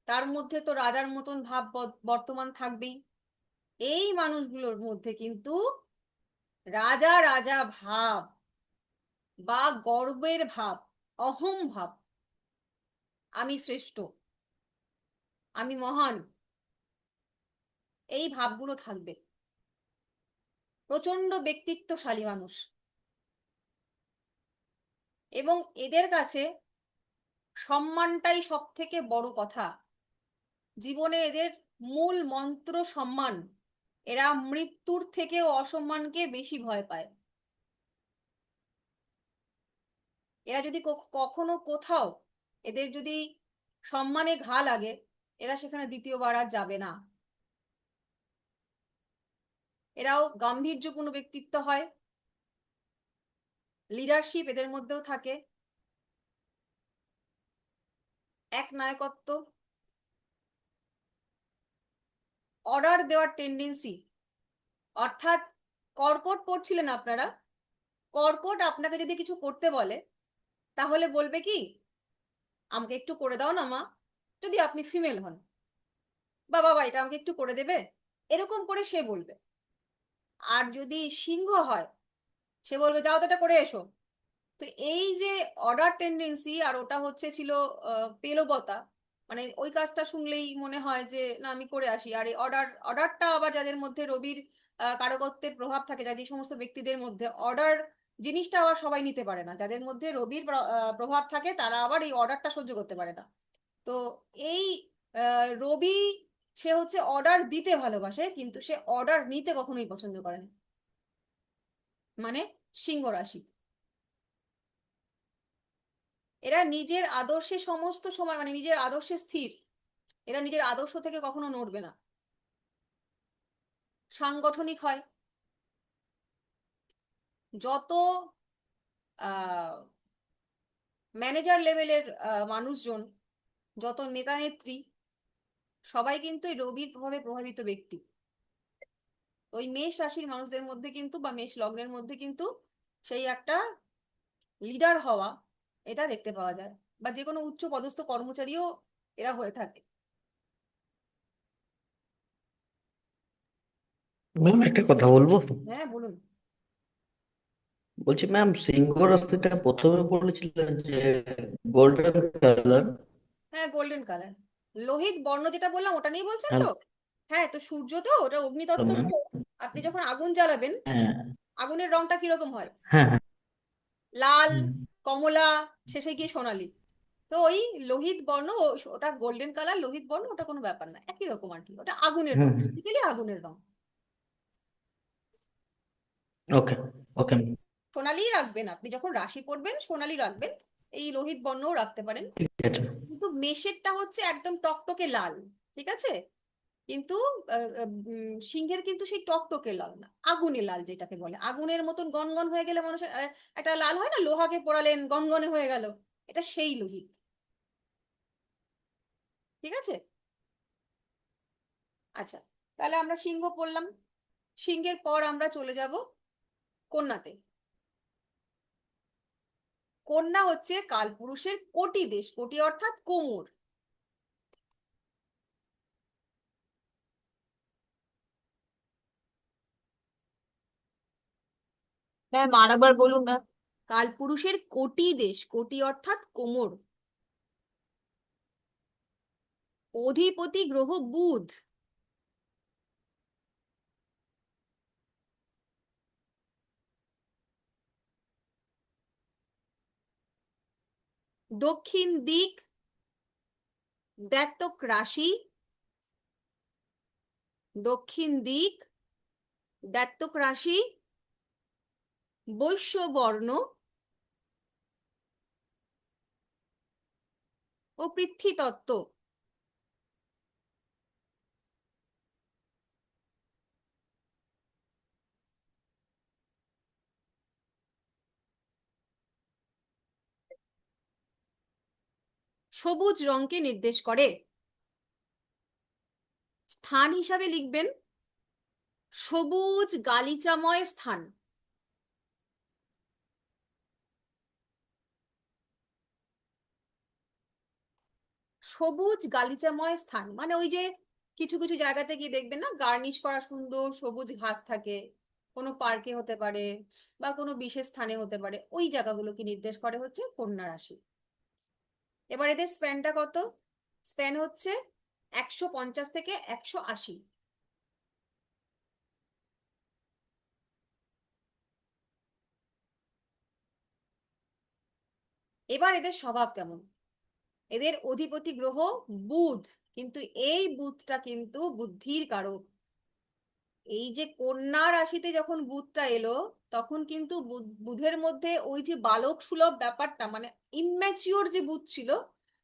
তার মধ্যে তো রাজার মতন ভাব বর্তমান থাকবেই। এই মানুষগুলোর মধ্যে কিন্তু রাজা রাজা ভাব বা গর্বের ভাব, অহং ভাব, আমি শ্রেষ্ঠ, আমি মহান, এই ভাবগুলো থাকবে। প্রচন্ড ব্যক্তিত্বশালী মানুষ, এবং এদের কাছে সম্মানটাই সব থেকে বড় কথা। জীবনে এদের মূল মন্ত্র সম্মান। এরা মৃত্যুর থেকেও অসম্মানকে বেশি ভয় পায়। এরা যদি কখনো কোথাও এদের যদি সম্মানে ঘা লাগে, এরা সেখানে দ্বিতীয়বার আর যাবে না। এরাও গাম্ভীর্যপূর্ণ ব্যক্তিত্ব হয়, লিডারশিপ এদের মধ্যেও থাকে, এক নায়কত্ব, অর্ডার দেওয়ার টেন্ডেন্সি। অর্থাৎ কর্কট পড়ছিলেন আপনারা, কর্কট আপনাকে যদি কিছু করতে বলে তাহলে বলবে কি, আমাকে একটু করে দাও না মা, যদি আপনি ফিমেল হন, বা বাবা এটা আমাকে একটু করে দেবে, এরকম করে সে বলবে। আর যদি সিংহ হয়, সে বলবে যাও তো এটা করে এসো। তো এই যে অর্ডার টেন্ডেন্সি, আর ওটা হচ্ছে ছিল পেলবতা, মানে ওই কাজটা শুনলেই মনে হয় যে না আমি করে আসি। আর এই অর্ডারটা আবার যাদের মধ্যে রবির কারকত্বের প্রভাব থাকে, যে সমস্ত ব্যক্তিদের মধ্যে অর্ডার জিনিসটা আবার সবাই নিতে পারে না। যাদের মধ্যে রবির প্রভাব থাকে তারা আবার এই অর্ডারটা সহ্য করতে পারে না। তো এই রবি, সে হচ্ছে অর্ডার দিতে ভালোবাসে, কিন্তু সে অর্ডার নিতে কখনোই পছন্দ করে না। মানে সিংহ রাশি, এরা নিজের আদর্শে সমস্ত সময়, মানে নিজের আদর্শে স্থির। এরা নিজের আদর্শ থেকে কখনো নড়বে না। সাংগঠনিক হয়। যত ম্যানেজার লেভেলের মানুষজন, যত নেতা নেত্রী, সবাই কিন্তু এই রবির প্রভাবে প্রভাবিত ব্যক্তি। ওই মেষ রাশির মানুষদের মধ্যে কিন্তু, বা মেষ লগ্নের মধ্যে কিন্তু সেই একটা লিডার হওয়া, এটা দেখতে পাওয়া যায়। বা যে কোনো উচ্চ পদস্থ কর্মচারীও এরা হয়ে থাকে। ম্যাম একটা কথা বলবো? হ্যাঁ বলুন। বলছি ম্যাম, সিংহ রাশিটা প্রথমে বলেছিলেন যে গোল্ডেন কালার। হ্যাঁ গোল্ডেন কালার, লোহিত বর্ণ যেটা বললাম ওটা নিয়ে বলছেন তো? হ্যাঁ, তো সূর্য তো ওটা অগ্নিতত্ত্ব ম্যাম, গ্রহ। আপনি যখন আগুন জ্বালাবেন, হ্যাঁ আগুনের রংটা কিরকম হয়? হ্যাঁ হ্যাঁ, লাল, হুম, কমলা, শেষে গিয়ে সোনালী। তো ওই লোহিত বর্ণ, ওটা গোল্ডেন কালার, লোহিত বর্ণ, ওটা কোনো ব্যাপার না, একই রকম আর কি। ওটা আগুনের রং, হুম, বেসিক্যালি আগুনের রং। ওকে ওকে। সোনালি রাখবেন, আপনি যখন রাশি পড়বেন সোনালি রাখবেন। এই লোহিত বর্ণও রাখতে পারেন, ঠিক আছে। কিন্তু মেষেরটা হচ্ছে একদম টকটকে লাল, ঠিক আছে? কিন্তু সিংহের কিন্তু সেই টকটকে লাল না, আগুনে লাল যেটাকে বলে, আগুনের মতন গনগন হয়ে গেলে মানুষের একটা লাল হয় না, লোহাকে পোড়ালেন গনগনে হয়ে গেল, এটা সেই লোহিত, ঠিক আছে? আচ্ছা, তাহলে আমরা সিংহ পড়লাম। সিংহের পর আমরা চলে যাব কন্যাতে। কন্যা হচ্ছে কালপুরুষের কোটি দেশ, কোটি অর্থাৎ কোমর। ম্যাম আরেকবার বলুন ম্যাম। কালপুরুষের কোটি দেশ, কোটি অর্থাৎ কোমর। অধিপতি গ্রহ বুধ। দক্ষিণ দিক দ্ব্যর্থক রাশি, দক্ষিণ দিক দ্ব্যর্থক রাশি, বৈশ্য বর্ণ ও পৃথ্বীতত্ত্ব। সবুজ রংকে নির্দেশ করে। স্থান হিসাবে লিখবেন সবুজ গালিচাময় স্থান। সবুজ গালিচাময় স্থান মানে ওই যে কিছু কিছু জায়গাতে গিয়ে দেখবেন না, গার্নিশ করা সুন্দর সবুজ ঘাস থাকে, কোনো পার্কে হতে পারে বা কোনো বিশেষ স্থানে হতে পারে, ওই জায়গাগুলোকে নির্দেশ করে হচ্ছে কন্যা রাশি। এবার এদের স্প্যানটা কত? স্প্যান হচ্ছে 150 থেকে 180। এবার এদের স্বভাব কেমন? এদের অধিপতি গ্রহ বুধ, কিন্তু এই বুধটা কিন্তু বুদ্ধির কারক। এই যে কন্যা রাশিতে যখন বুধটা এলো, তখন কিন্তু বুধের মধ্যে ওই যে বালক সুলভ ব্যাপারটা, মানে ইম্যাচিওর যে বুধ ছিল,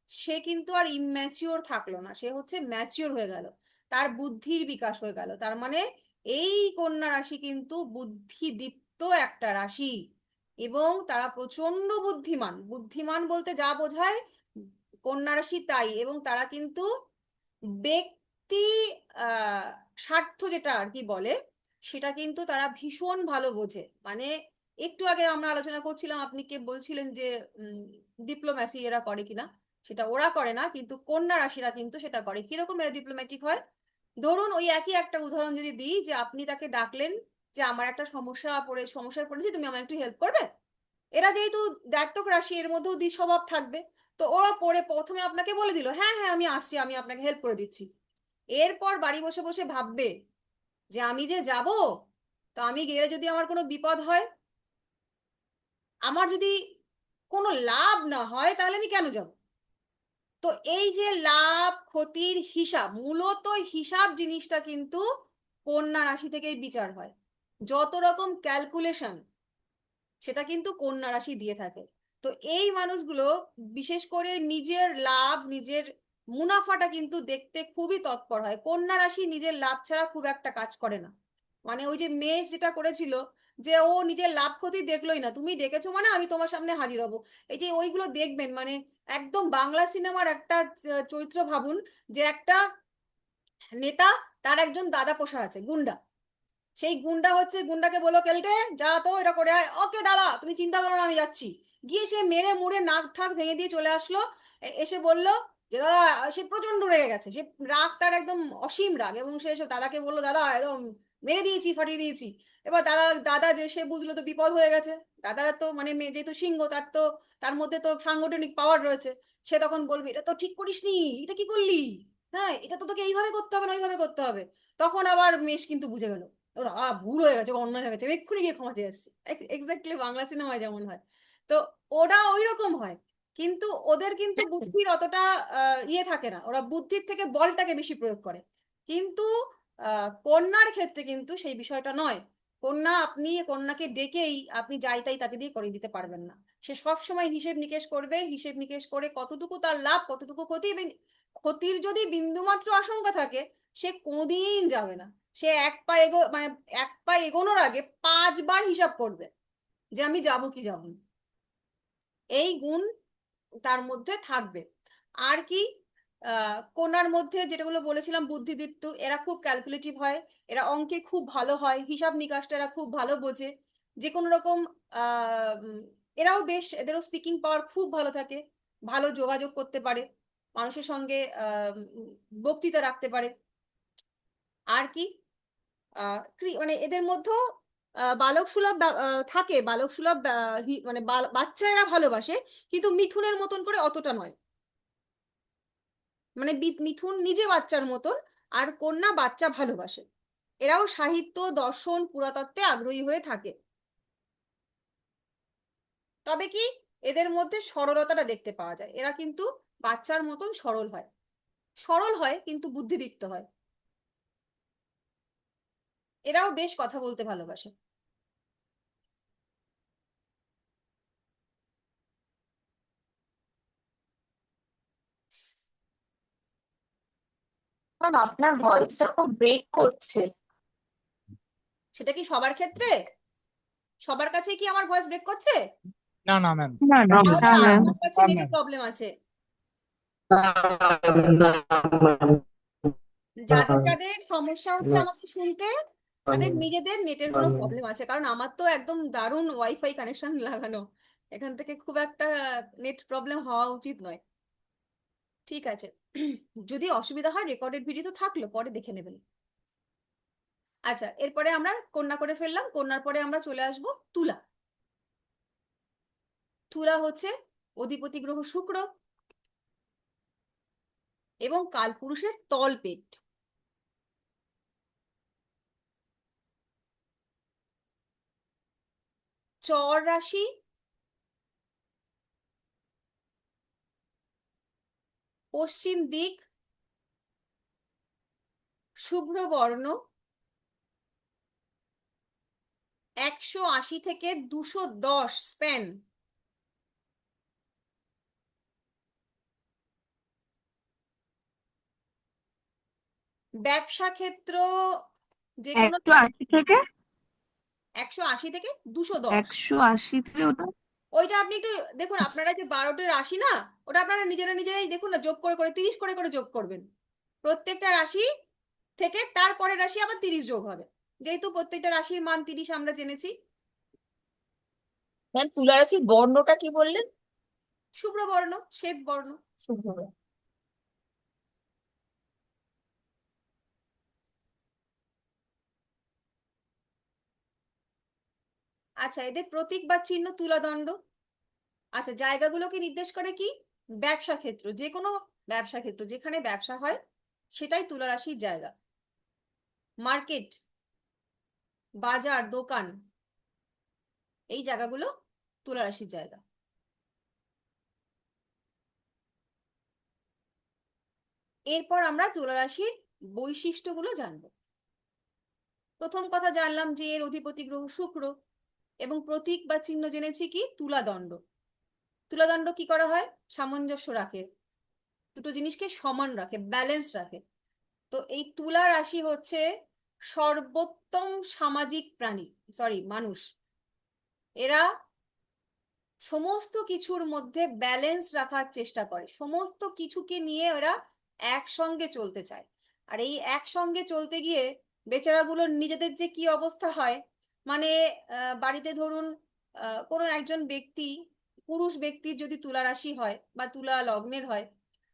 সে কিন্তু আর ইম্যাচিওর থাকলো না, সে হচ্ছে ম্যাচিওর হয়ে গেল, তার বুদ্ধির বিকাশ হয়ে গেল। তার মানে এই কন্যা রাশি কিন্তু বুদ্ধিদীপ্ত একটা রাশি, এবং তারা প্রচন্ড বুদ্ধিমান। বুদ্ধিমান বলতে যা বোঝায় কন্যা রাশি তাই, এবং তারা কিন্তু ব্যক্তি স্বার্থ যেটা আর কি বলে, সেটা কিন্তু তারা ভীষণ ভালো বোঝে। মানে একটু আগে আমরা আলোচনা করছিলাম, আপনি কে বলছিলেন যে ডিপ্লোম্যাসি এরা করে কিনা, সেটা ওরা করে না, কিন্তু কন্যা রাশিরা কিন্তু সেটা করে। কিরকম এরা ডিপ্লোম্যাটিক হয়? ধরুন ওই একই একটা উদাহরণ যদি দিই, যে আপনি তাকে ডাকলেন যে আমার একটা সমস্যায় পড়েছি, তুমি আমায় একটু হেল্প করবে। এরা যেহেতু দ্ব্যর্থক রাশি, এর মধ্যেও দ্বিস্বভাব থাকবে, তো ওরা পরে প্রথমে আপনাকে বলে দিল হ্যাঁ হ্যাঁ আমি আসছি, আমি আপনাকে হেল্প করে দিচ্ছি। এরপর বাড়ি বসে বসে ভাববে যে আমি যে যাব, তো আমি গেলে যদি আমার কোনো বিপদ হয়, আমার যদি কোনো লাভ না হয়, তাহলে আমি কেন যাব? তো এই যে লাভ ক্ষতির হিসাব, মূলত হিসাব জিনিসটা কিন্তু কন্যা রাশি থেকেই বিচার হয়। যত রকম ক্যালকুলেশন, সেটা কিন্তু কন্যা রাশি দিয়ে থাকে। তো এই মানুষগুলো বিশেষ করে নিজের লাভ, নিজের মুনাফাটা কিন্তু দেখতে খুবই তৎপর হয়। কন্যা রাশি নিজের লাভ ছাড়া খুব একটা কাজ করে না। মানে ওই যে মেষ যেটা করেছিল, যে ও নিজের লাভ ক্ষতি দেখলোই না, তুমি ডেকেছো মানে আমি তোমার সামনে হাজির হব, এই যে ওইগুলো দেখবেন, মানে একদম বাংলা সিনেমার একটা চরিত্র ভাবুন, যে একটা নেতা, তার একজন দাদা পোষা আছে গুন্ডা, সেই গুন্ডা হচ্ছে, গুন্ডাকে বলো কেলটে যা তো এটা করে আয়, ওকে দাদা তুমি চিন্তা করো না আমি যাচ্ছি। গিয়ে সে মেরে মুড়ে নাক ঠাক ভেঙে দিয়ে চলে আসলো। এসে বলল যে দাদা, সে প্রচন্ড রেগে গেছে, সে রাগ তার একদম অসীম রাগ, এবং সে এসে দাদাকে বললো দাদা একদম মেরে দিয়েছি, ফাটিয়ে দিয়েছি। এবার দাদা দাদা যে সে বুঝলো তো বিপদ হয়ে গেছে, দাদারা তো মানে যেহেতু সিংহ, তার তো তার মধ্যে তো সাংগঠনিক পাওয়ার রয়েছে, সে তখন বলবে এটা তো ঠিক করিসনি, এটা কি করলি, হ্যাঁ এটা তো তোকে এইভাবে করতে হবে না ওইভাবে করতে হবে। তখন আবার মেষ কিন্তু বুঝে গেল ভুল হয়ে গেছে, অন্যায় হয়ে গেছে, এক্ষুনি গিয়ে ক্ষমা চেয়ে আসছি। এক্স্যাক্টলি বাংলা সিনেমায় যেমন হয়, তো ওরা ওই রকম হয়। কিন্তু ওদের কিন্তু বুদ্ধির অতটা ইয়ে থাকে না, ওরা বুদ্ধির থেকে বলটাকে বেশি প্রয়োগ করে। কিন্তু কন্যার ক্ষেত্রে কিন্তু সেই বিষয়টা নয়। কন্যা, আপনি কন্যাকে ডেকেই আপনি যাই তাই তাকে দিয়ে করে দিতে পারবেন না। সে সব সময় হিসেব নিকেশ করবে, হিসেব নিকেশ করে কতটুকু তার লাভ, কতটুকু ক্ষতি, এবং ক্ষতির যদি বিন্দুমাত্র আশঙ্কা থাকে সে কোনোদিন যাবে না। সে এক পা এগোনোর আগে 5 বার হিসাব করবে যে আমি যাব কি যাব না। এই গুণ তার মধ্যে থাকবে। আর কি, কন্যার মধ্যে যেটাগুলো বলেছিলাম, বুদ্ধিদীপ্ত, এরা খুব ক্যালকুলেটিভ হয়, এরা অঙ্কে খুব ভালো হয়, হিসাব নিকাশটা এরা খুব ভালো বোঝে, যে কোনো রকম এরাও বেশ, এদেরও স্পিকিং পাওয়ার খুব ভালো থাকে, ভালো যোগাযোগ করতে পারে, মানুষের সঙ্গে বক্তৃতা রাখতে পারে। আর কি, মানে এদের মধ্যেও বালক সুলভ থাকে, বালক সুলভ মানে বাচ্চা এরা ভালোবাসে, কিন্তু মিথুনের মতন করে অতটা নয়। মানে মিথুন নিজে বাচ্চার মতন, আর কন্যা বাচ্চা ভালোবাসে। এরাও সাহিত্য, দর্শন, পুরাতত্ত্বে আগ্রহী হয়ে থাকে। তবে কি, এদের মধ্যে সরলতাটা দেখতে পাওয়া যায়, এরা কিন্তু বাচ্চার মতন সরল হয়, সরল হয় কিন্তু বুদ্ধিদীপ্ত হয়। এরাও বেশ কথা বলতে ভালোবাসে। ম্যাম আপনার ভয়েসটা খুব ব্রেক করছে। সেটা কি সবার ক্ষেত্রে, সবার কাছে কি আমার ভয়েস ব্রেক করছে? না না ম্যাম, তাহলে আপনার কাছে নেটের প্রবলেম আছে। যাদের যাদের সমস্যা হচ্ছে আমাকে শুনতে, তাদের নিজেদের নেটের কোনো প্রবলেম আছে, কারণ আমার তো একদম দারুণ ওয়াইফাই কানেকশন লাগানো, এখান থেকে খুব একটা নেট প্রবলেম হওয়া উচিত নয়। ঠিক আছে, যদি অসুবিধা হয় রেকর্ডেড ভিডিও তো থাকলো, পরে দেখে নেবেন। আচ্ছা, এরপরে আমরা কন্যা করে ফেললাম, কন্যার পরে আমরা চলে আসব তুলা। তুলা হচ্ছে অধিপতি গ্রহ শুক্র এবং কালপুরুষের তলপেট। চর রাশি, পশ্চিম দিক, শুভ্র বর্ণ, 180 থেকে 210 স্প্যান। ব্যবসা ক্ষেত্র যে কোনো 180 থেকে 180 থেকে 210। 180 থেকে ওটা ওইটা আপনি একটু দেখুন, আপনারা যে 12টা রাশি না, ওটা আপনারা নিজেরাই দেখুন না, যোগ করে করে 30 করে করে যোগ করবেন। প্রত্যেকটা রাশি থেকে তারপরে রাশি আবার 30 যোগ হবে, যেহেতু প্রত্যেকটা রাশির মান 30 আমরা জেনেছি। ম্যাম তুলা রাশির বর্ণটা কি বললেন? শুভ্র বর্ণ, শ্বেত বর্ণ। শুভ। আচ্ছা, এদের প্রতীক বা চিহ্ন তুলাদণ্ড। আচ্ছা, জায়গাগুলোকে নির্দেশ করে কি? ব্যবসা ক্ষেত্র, যে কোনো ব্যবসা ক্ষেত্র যেখানে ব্যবসা হয় সেটাই তুলা রাশির জায়গা। মার্কেট, বাজার, দোকান, এই জায়গাগুলো তুলা রাশির জায়গা। এরপর আমরা তুলা রাশির বৈশিষ্ট্যগুলো জানবো। প্রথম কথা জানলাম যে এর অধিপতি গ্রহ শুক্র, এবং প্রতীক বা চিহ্ন জেনেছি কি? তুলাদণ্ড। তুলাদণ্ড কি করা হয়? সামঞ্জস্য রাখে, দুটো জিনিসকে সমান রাখে, ব্যালেন্স রাখে। তো এই তুলা রাশি হচ্ছে সর্বোত্তম সামাজিক প্রাণী, মানুষ। এরা সমস্ত কিছুর মধ্যে ব্যালেন্স রাখার চেষ্টা করে, সমস্ত কিছুকে নিয়ে ওরা একসঙ্গে চলতে চায়। আর এই একসঙ্গে চলতে গিয়ে বেচারাগুলোর নিজেদের যে কি অবস্থা হয়, মানে বাড়িতে ধরুন কোনো একজন ব্যক্তি, পুরুষ ব্যক্তির যদি তুলা রাশি হয় বা তুলা লগ্নের হয়,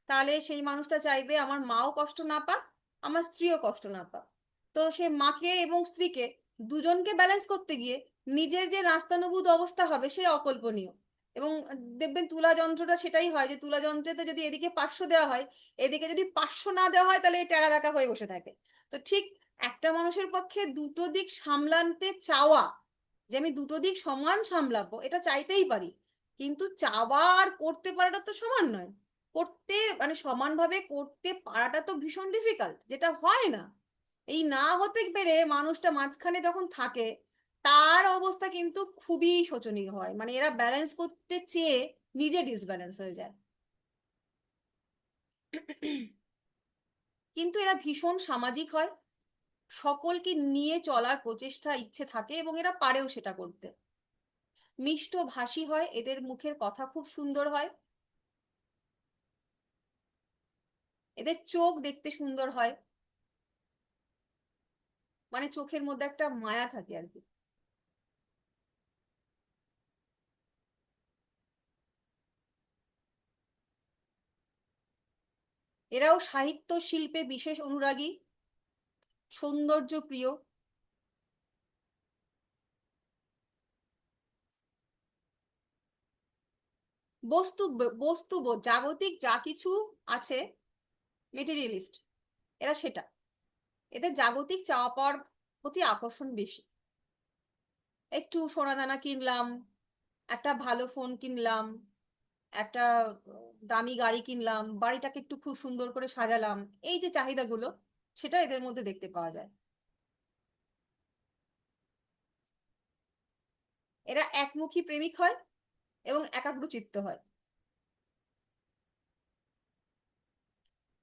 তাহলে সেই মানুষটা চাইবে আমার মাও কষ্ট না পাক, আমার স্ত্রীও কষ্ট না পাক। তো সে মাকে এবং স্ত্রীকে দুজনকে ব্যালেন্স করতে গিয়ে নিজের যে নাস্তানুবুদ অবস্থা হবে সে অকল্পনীয়। এবং দেখবেন তুলা যন্ত্রটা সেটাই হয়, যে তুলা যন্ত্রেতে যদি এদিকে 500 দেওয়া হয়, এদিকে যদি 500 না দেওয়া হয়, তাহলে টেরা বেঁকা হয়ে বসে থাকে। তো ঠিক একটা মানুষের পক্ষে দুটো দিক সামলাতে চাওয়া, যে আমি দুটো দিক সমান সামলাবো, এটা চাইতেই পারি, কিন্তু চাওয়া আর করতে পারাটা তো সমান নয়। করতে মানে সমানভাবে করতে পারাটা তো ভীষণ ডিফিকাল্ট, যেটা হয় না। এই না হতে পেরে মানুষটা মাঝখানে যখন থাকে, তার অবস্থা কিন্তু খুবই শোচনীয় হয়, মানে এরা ব্যালেন্স করতে চেয়ে নিজে ডিসব্যালেন্স হয়ে যায়। কিন্তু এরা ভীষণ সামাজিক হয়, সকলকে নিয়ে চলার প্রচেষ্টা ইচ্ছে থাকে এবং এরা পারেও সেটা করতে। মিষ্ট ভাষী হয়, এদের মুখের কথা খুব সুন্দর হয়, এদের চোখ দেখতে সুন্দর হয়, মানে চোখের মধ্যে একটা মায়া থাকে আর কি। এরাও সাহিত্য শিল্পে বিশেষ অনুরাগী, সৌন্দর্য প্রিয়, বস্তুবোধ, জাগতিক যা কিছু আছে, মেটেরিয়ালিস্ট এরা সেটা। এদের জাগতিক চাওয়া পাওয়ার প্রতি আকর্ষণ বেশি। একটু সোনা দানা কিনলাম, একটা ভালো ফোন কিনলাম, একটা দামি গাড়ি কিনলাম, বাড়িটাকে একটু খুব সুন্দর করে সাজালাম, এই যে চাহিদাগুলো, সেটা এদের মধ্যে দেখতে পাওয়া যায়। এরা একমুখী প্রেমিক হয় এবং একাগ্রচিত্ত হয়।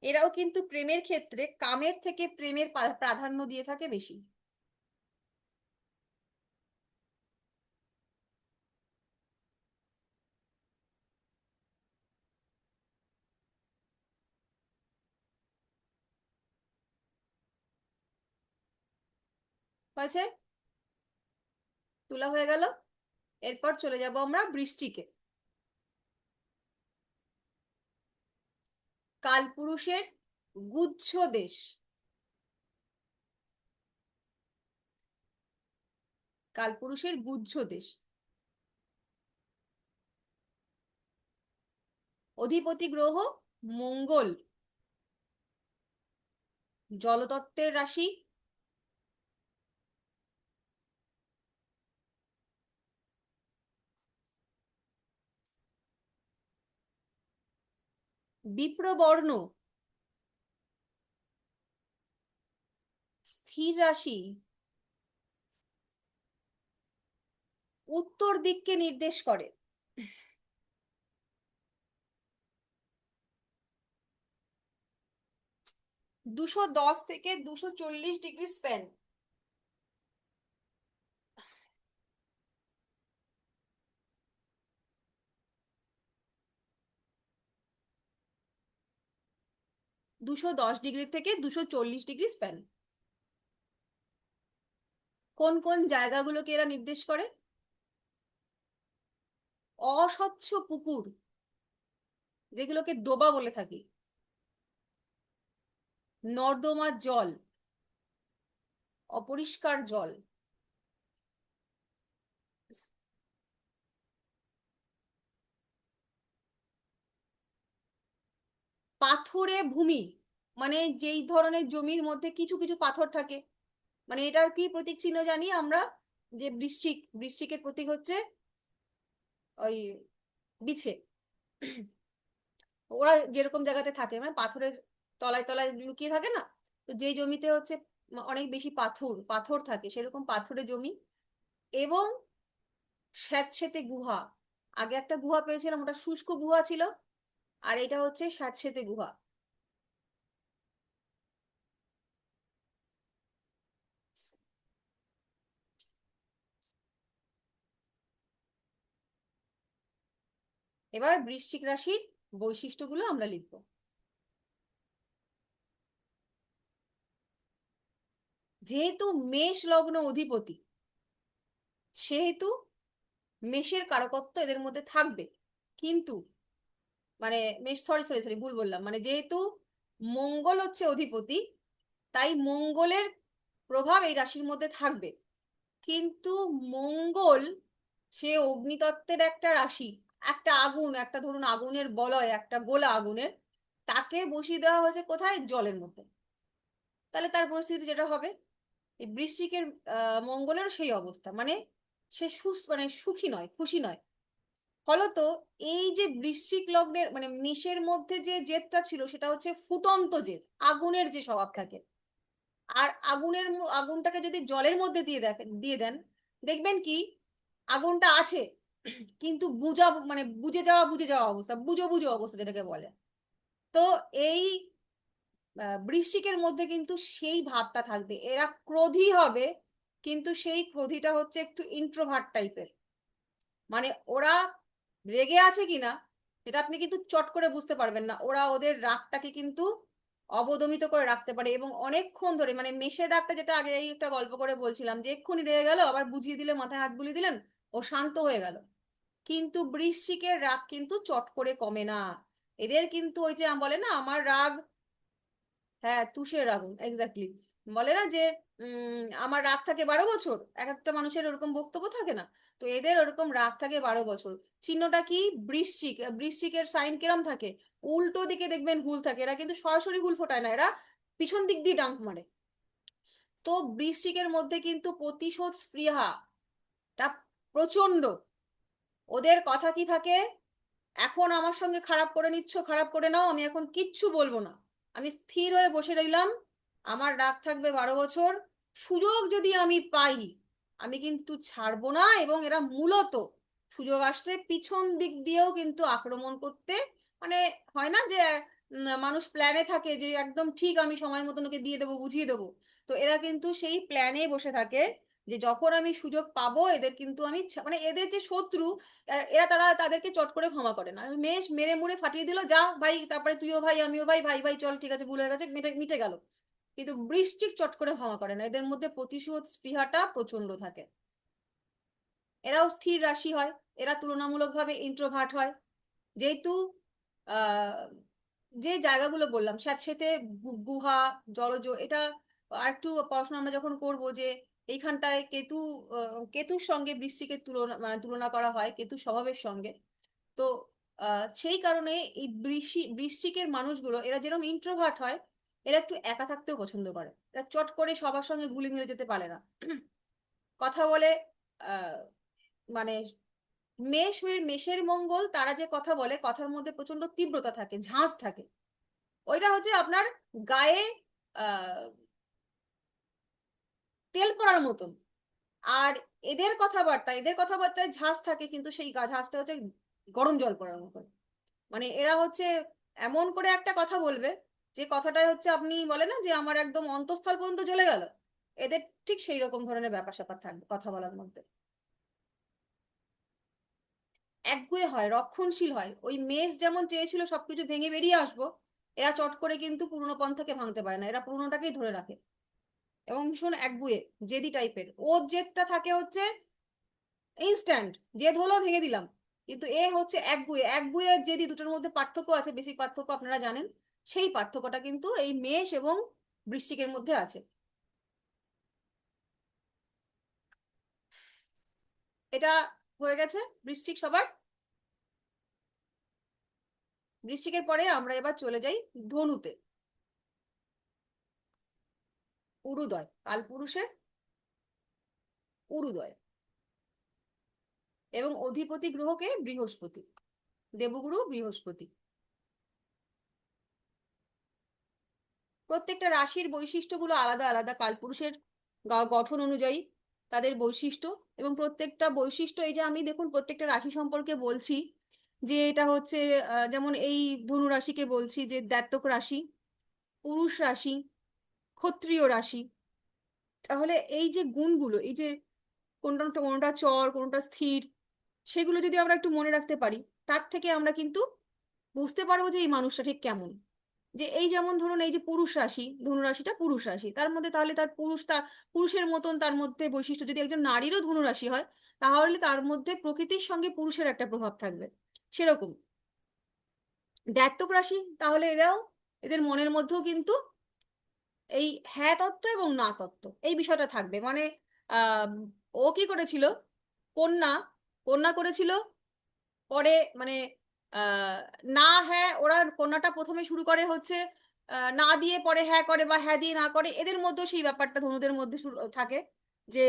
এরাও কিন্তু প্রেমের ক্ষেত্রে কামের থেকে প্রেমের প্রাধান্য দিয়ে থাকে বেশি। হয়েছে? তুলা হয়ে গেল। এরপর চলে যাব আমরা বৃশ্চিকে। কালপুরুষের গুচ্ছ দেশ। কালপুরুষের গুহ্য দেশ। অধিপতি গ্রহ মঙ্গল। জলতত্ত্বের রাশি। বিপ্রবর্ণ। স্থির রাশি। উত্তর দিককে নির্দেশ করে। দুশো 10 থেকে 240 ডিগ্রি স্প্যান। দুশো 10 ডিগ্রি থেকে 240 ডিগ্রি স্প্যান। কোন কোন জায়গাগুলোকে এরা নির্দেশ করে? অস্বচ্ছ পুকুর, যেগুলোকে ডোবা বলে থাকি, নর্দমার জল, অপরিষ্কার জল, পাথুরে ভূমি, মানে যেই ধরনের জমির মধ্যে কিছু কিছু পাথর থাকে, মানে এটার কি প্রতীক চিহ্ন জানি আমরা, যে বৃশ্চিক, বৃশ্চিকের প্রতীক হচ্ছে ওই বিছে। ওরা যেরকম জায়গাতে থাকে, মানে পাথরের তলায় তলায় লুকিয়ে থাকে না, তো যেই জমিতে হচ্ছে অনেক বেশি পাথর পাথর থাকে, সেরকম পাথরের জমি। এবং স্যাঁতসেঁতে গুহা। আগে একটা গুহা পেয়েছিলাম, ওটা শুষ্ক গুহা ছিল, আর এটা হচ্ছে স্যাঁতসেঁতে গুহা। এবার বৃশ্চিক রাশির বৈশিষ্ট্যগুলো আমরা লিখব। যেহেতু মেষ লগ্ন অধিপতি, সেহেতু মেষের কারকত্ব এদের মধ্যে থাকবে, কিন্তু মানে মেষ, সরি সরি সরি ভুল বললাম, মানে যেহেতু মঙ্গল হচ্ছে অধিপতি, তাই মঙ্গলের প্রভাব এই রাশির মধ্যে থাকবে। কিন্তু মঙ্গল সে অগ্নিতত্ত্বের একটা রাশি, একটা আগুন, একটা ধরুন আগুনের বলয়, একটা গোলা আগুনের, তাকে বসিয়ে দেওয়া হয়েছে কোথায়? জলের মধ্যে। তাহলে তার পরিস্থিতি যেটা হবে, এই বৃশ্চিকের মঙ্গলের সেই অবস্থা, মানে সে মানে সুখী নয়, খুশি নয়। ফলত এই যে বৃশ্চিক লগ্নের মানে মেষের মধ্যে যে জেদটা ছিল, সেটা হচ্ছে ফুটন্ত জেদ, আগুনের যে স্বভাব থাকে। আর আগুনটাকে যদি জলের মধ্যে দিয়ে দেন, দেখবেন কি আগুনটা আছে কিন্তু বুঝে যাওয়া অবস্থা, বুঝো বুঝো অবস্থা যেটাকে বলে। তো এই বৃশ্চিকের মধ্যে কিন্তু সেই ভাবটা থাকবে, এরা ক্রোধী হবে কিন্তু সেই ক্রোধীটা হচ্ছে একটু ইন্ট্রোভার্ট টাইপের। মানে ওরা রেগে আছে কিনা সেটা আপনি কিন্তু চট করে বুঝতে পারবেন না, ওরা ওদের রাগটাকে কিন্তু অবদমিত করে রাখতে পারে এবং অনেকক্ষণ ধরে, মানে মেষের রাগটা যেটা আগে এই একটা গল্প করে বলছিলাম যে এক্ষুনি রেগে গেল আবার বুঝিয়ে দিলে, মাথায় হাত বুলিয়ে দিলেন, ও শান্ত হয়ে গেল। কিন্তু বৃশ্চিকের রাগ কিন্তু চট করে কমে না। এদের কিন্তু ওই যে বলে না আমার রাগ, হ্যাঁ তুষের আগুন, এক্স্যাক্টলি। বলে না যে আমার রাগ থাকে 12 বছর, এক একটা মানুষের ওরকম বক্তব্য থাকে না, তো এদের ওরকম রাগ থাকে 12 বছর। চিহ্নটা কি? বৃশ্চিক। বৃশ্চিকের সাইন কিরম থাকে? উল্টো দিকে দেখবেন হুল থাকে, এরা কিন্তু সরাসরি হুল ফোটায় না, এরা পিছন দিক দিয়ে ডাঙ্ক মারে। তো বৃশ্চিকের মধ্যে কিন্তু প্রতিশোধ স্পৃহাটা প্রচন্ড। ওদের কথা কি থাকে? এখন আমার সঙ্গে খারাপ করে নিচ্ছ, খারাপ করে নাও, আমি এখন কিচ্ছু বলবো না, আমি স্থির হয়ে বসে রইলাম, আমার রাগ থাকবে 12 বছর, সুযোগ যদি আমি পাই আমি কিন্তু ছাড়বো না। এবং এরা মূলত সুযোগ আসলে পিছন দিক দিয়েও কিন্তু আক্রমণ করতে, মানে হয় না যে মানুষ প্ল্যানে থাকে যে একদম ঠিক আমি সময় মতন ওকে দিয়ে দেবো, বুঝিয়ে দেবো, তো এরা কিন্তু সেই প্ল্যানে বসে থাকে যে যখন আমি সুযোগ পাবো এদের কিন্তু আমি মানে এদের যে শত্রু, তারা তাদেরকে চট করে ক্ষমা করে না। মেষ মেরে মুড়ে ফাটিয়ে দিল, যা ভাই, তারপরে তুইও ভাই আমিও ভাই, ভাই ভাই চল ঠিক আছে ভুল হয়ে গেছে, মিটে মিটে গেল। কিন্তু বৃশ্চিক চট করে ক্ষমা করে না, এদের মধ্যে প্রতিশোধ স্পৃহাটা প্রচন্ড থাকে। এরাও স্থির রাশি হয়, এরা তুলনামূলকভাবে ইন্ট্রোভার্ট হয়। যেহেতু আহ যে জায়গাগুলো বললাম স্যাঁতসেঁতে, গুহা, জলজ, এটা আর একটু পড়াশোনা আমরা যখন করব যে এইখানটায় কেতুর সঙ্গে বৃশ্চিকের তুলনা করা হয় কেতু স্বভাবের সঙ্গে। তো সেই কারণে এই বৃশ্চিকের মানুষগুলো এরা যেরকম ইন্ট্রোভার্ট হয়, এরা একটু একা থাকতেও পছন্দ করে, এরা চট করে সবার সঙ্গে গুলি মিলে যেতে পারে না। কথা বলে আহ মানে মেষের মঙ্গল, তারা যে কথা বলে কথার মধ্যে প্রচন্ড তীব্রতা থাকে, ঝাঁজ থাকে, ওইটা হচ্ছে আপনার গায়ে তেল পড়ার মতন। আর এদের কথাবার্তায় ঝাঁজ থাকে কিন্তু সেই ঝাঁজটা হচ্ছে গরম জল পড়ার মতন। মানে এরা হচ্ছে এমন করে একটা কথা বলবে যে কথাটাই হচ্ছে আপনি বলে না যে আমার একদম অন্তঃস্থল পর্যন্ত জ্বলে গেল, এদের ঠিক সেই রকম ধরনের ব্যাপার স্যাপার থাকবে কথা বলার মধ্যে। একগুঁয়ে হয়, রক্ষণশীল হয়। ওই মেষ যেমন চেয়েছিল সবকিছু ভেঙে বেরিয়ে আসবো, এরা চট করে কিন্তু পুরোনো পন্থাকে ভাঙতে পারে না, এরা পুরোনোটাকেই ধরে রাখে এবং ভীষণ একগুঁয়ে জেদি টাইপের। ওর জেদটা থাকে হচ্ছে ইনস্ট্যান্ট, জেদ হলো ভেঙে দিলাম। কিন্তু এ হচ্ছে একগুঁয়ে, একগুঁয়ে আর জেদি দুটোর মধ্যে পার্থক্য আছে, বেসিক পার্থক্য আপনারা জানেন, সেই পার্থক্যটা কিন্তু এই মেষ এবং বৃশ্চিকের মধ্যে আছে। এটা হয়ে গেছে বৃশ্চিক সবার। বৃশ্চিকের পরে আমরা এবার চলে যাই ধনুতে। উরুদয়, কালপুরুষের উরুদয়, এবং অধিপতি গ্রহকে বৃহস্পতি, দেবগুরু বৃহস্পতি। প্রত্যেকটা রাশির বৈশিষ্ট্যগুলো আলাদা আলাদা, কালপুরুষের গঠন অনুযায়ী তাদের বৈশিষ্ট্য, এবং প্রত্যেকটা বৈশিষ্ট্য এই যে আমি দেখুন প্রত্যেকটা রাশি সম্পর্কে বলছি যে এটা হচ্ছে যেমন এই ধনু রাশিকে বলছি যে দ্ব্যর্থক রাশি, পুরুষ রাশি, ক্ষত্রিয় রাশি। তাহলে এই যে গুণগুলো, এই যে কোনটা কোনটা চর কোনটা স্থির, সেগুলো যদি আমরা একটু মনে রাখতে পারি, তার থেকে আমরা কিন্তু বুঝতে পারবো যে এই মানুষটা ঠিক কেমন। যে এই যেমন ধরুন এই যে পুরুষ রাশি, ধনু রাশিটা পুরুষ রাশি, তার মধ্যে তাহলে তার পুরুষের মতন তার মধ্যে বৈশিষ্ট্য, যদি একজন নারীরও ধনু রাশি হয় তাহলে তার মধ্যে প্রকৃতির সঙ্গে পুরুষের একটা প্রভাব থাকবে। সেরকম দ্ব্যর্থক রাশি, তাহলে এদের মনের মধ্যেও কিন্তু এই হ্যাঁ তত্ত্ব এবং না তত্ত্ব এই বিষয়টা থাকবে। মানে আহ ও কি করেছিল, কন্যা কন্যা করেছিল, পরে মানে আহ না হ্যাঁ, ওরা কন্যাটা প্রথমে শুরু করে হচ্ছে না দিয়ে পরে হ্যাঁ করে, বা হ্যাঁ দিয়ে না করে, এদের মধ্যেও সেই ব্যাপারটা ধনুদের মধ্যে থাকে যে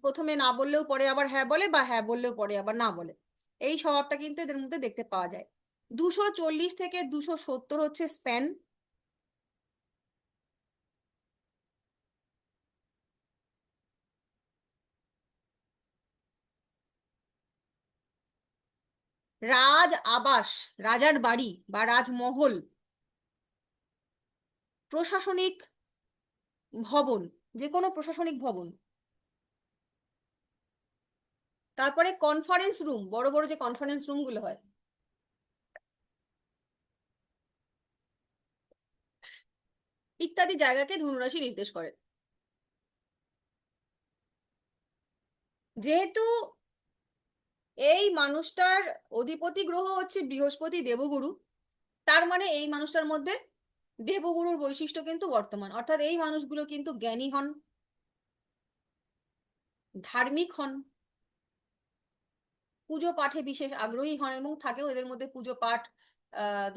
প্রথমে না বললেও পরে আবার হ্যাঁ বলে, বা হ্যাঁ বললেও পরে আবার না বলে। এই স্বভাবটা কিন্তু এদের মধ্যে দেখতে পাওয়া যায়। 240 থেকে 270 হচ্ছে স্প্যান। রাজ আবাস, রাজার বাড়ি বা রাজমহল, প্রশাসনিক ভবন, যে কোনো প্রশাসনিক ভবন, তারপরে কনফারেন্স রুম, বড় বড় যে কনফারেন্স রুম গুলো হয়, ইত্যাদি জায়গাকে ধনুরাশি নির্দেশ করে। যেহেতু এই মানুষটার অধিপতি গ্রহ হচ্ছে বৃহস্পতি দেবগুরু, তার মানে এই মানুষটার মধ্যে দেবগুরুর বৈশিষ্ট্য কিন্তু বর্তমান, অর্থাৎ এই মানুষগুলো কিন্তু জ্ঞানী হন, ধার্মিক হন, পুজো পাঠে বিশেষ আগ্রহী হন এবং থাকেও এদের মধ্যে পুজো পাঠ,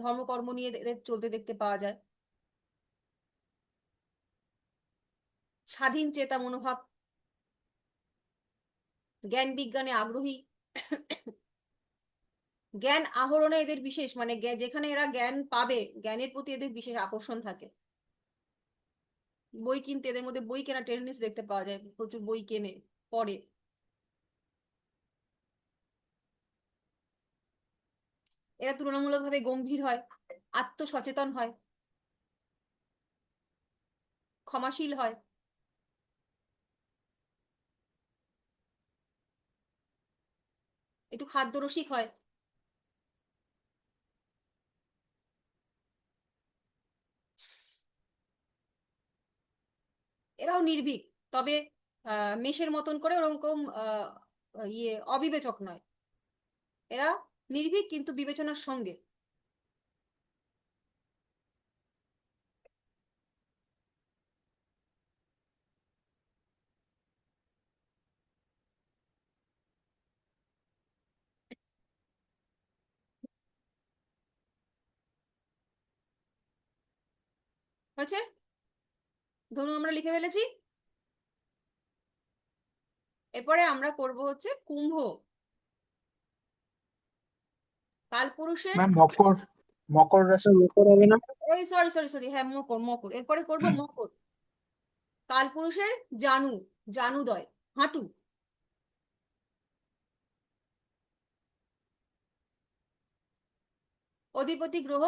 ধর্মকর্ম নিয়ে এদের চলতে দেখতে পাওয়া যায়। স্বাধীন চেতা মনোভাব, জ্ঞান বিজ্ঞানে আগ্রহী, জ্ঞান আহরণে এদের বিশেষ মানে যেখানে এরা জ্ঞান পাবে, জ্ঞানের প্রতি এদের বিশেষ আকর্ষণ থাকে। বই কিনতে, এদের মধ্যে বই কেনা টেন্ডেন্সি দেখতে পাওয়া যায়, প্রচুর বই কেনে পড়ে। এরা তুলনামূলকভাবে গম্ভীর হয়, আত্মসচেতন হয়, ক্ষমাশীল হয়, একটু খাদ্যরসিক হয়। এরাও নির্ভীক, তবে মেষের মতন করে ওরকম অবিবেচক নয়। এরা নির্ভীক কিন্তু বিবেচনার সঙ্গে। হয়েছে? ধনু আমরা লিখে ফেলেছি। এরপরে আমরা করব হচ্ছে কুম্ভ। কালপুরুষের, ম্যাম মকর, মকর রাশি মকর হবে না? ওই সরি সরি সরি, হ্যাঁ মকর, মকর। এরপরে করব মকর। কালপুরুষের জানু, জানুদয়, হাঁটু। অধিপতি গ্রহ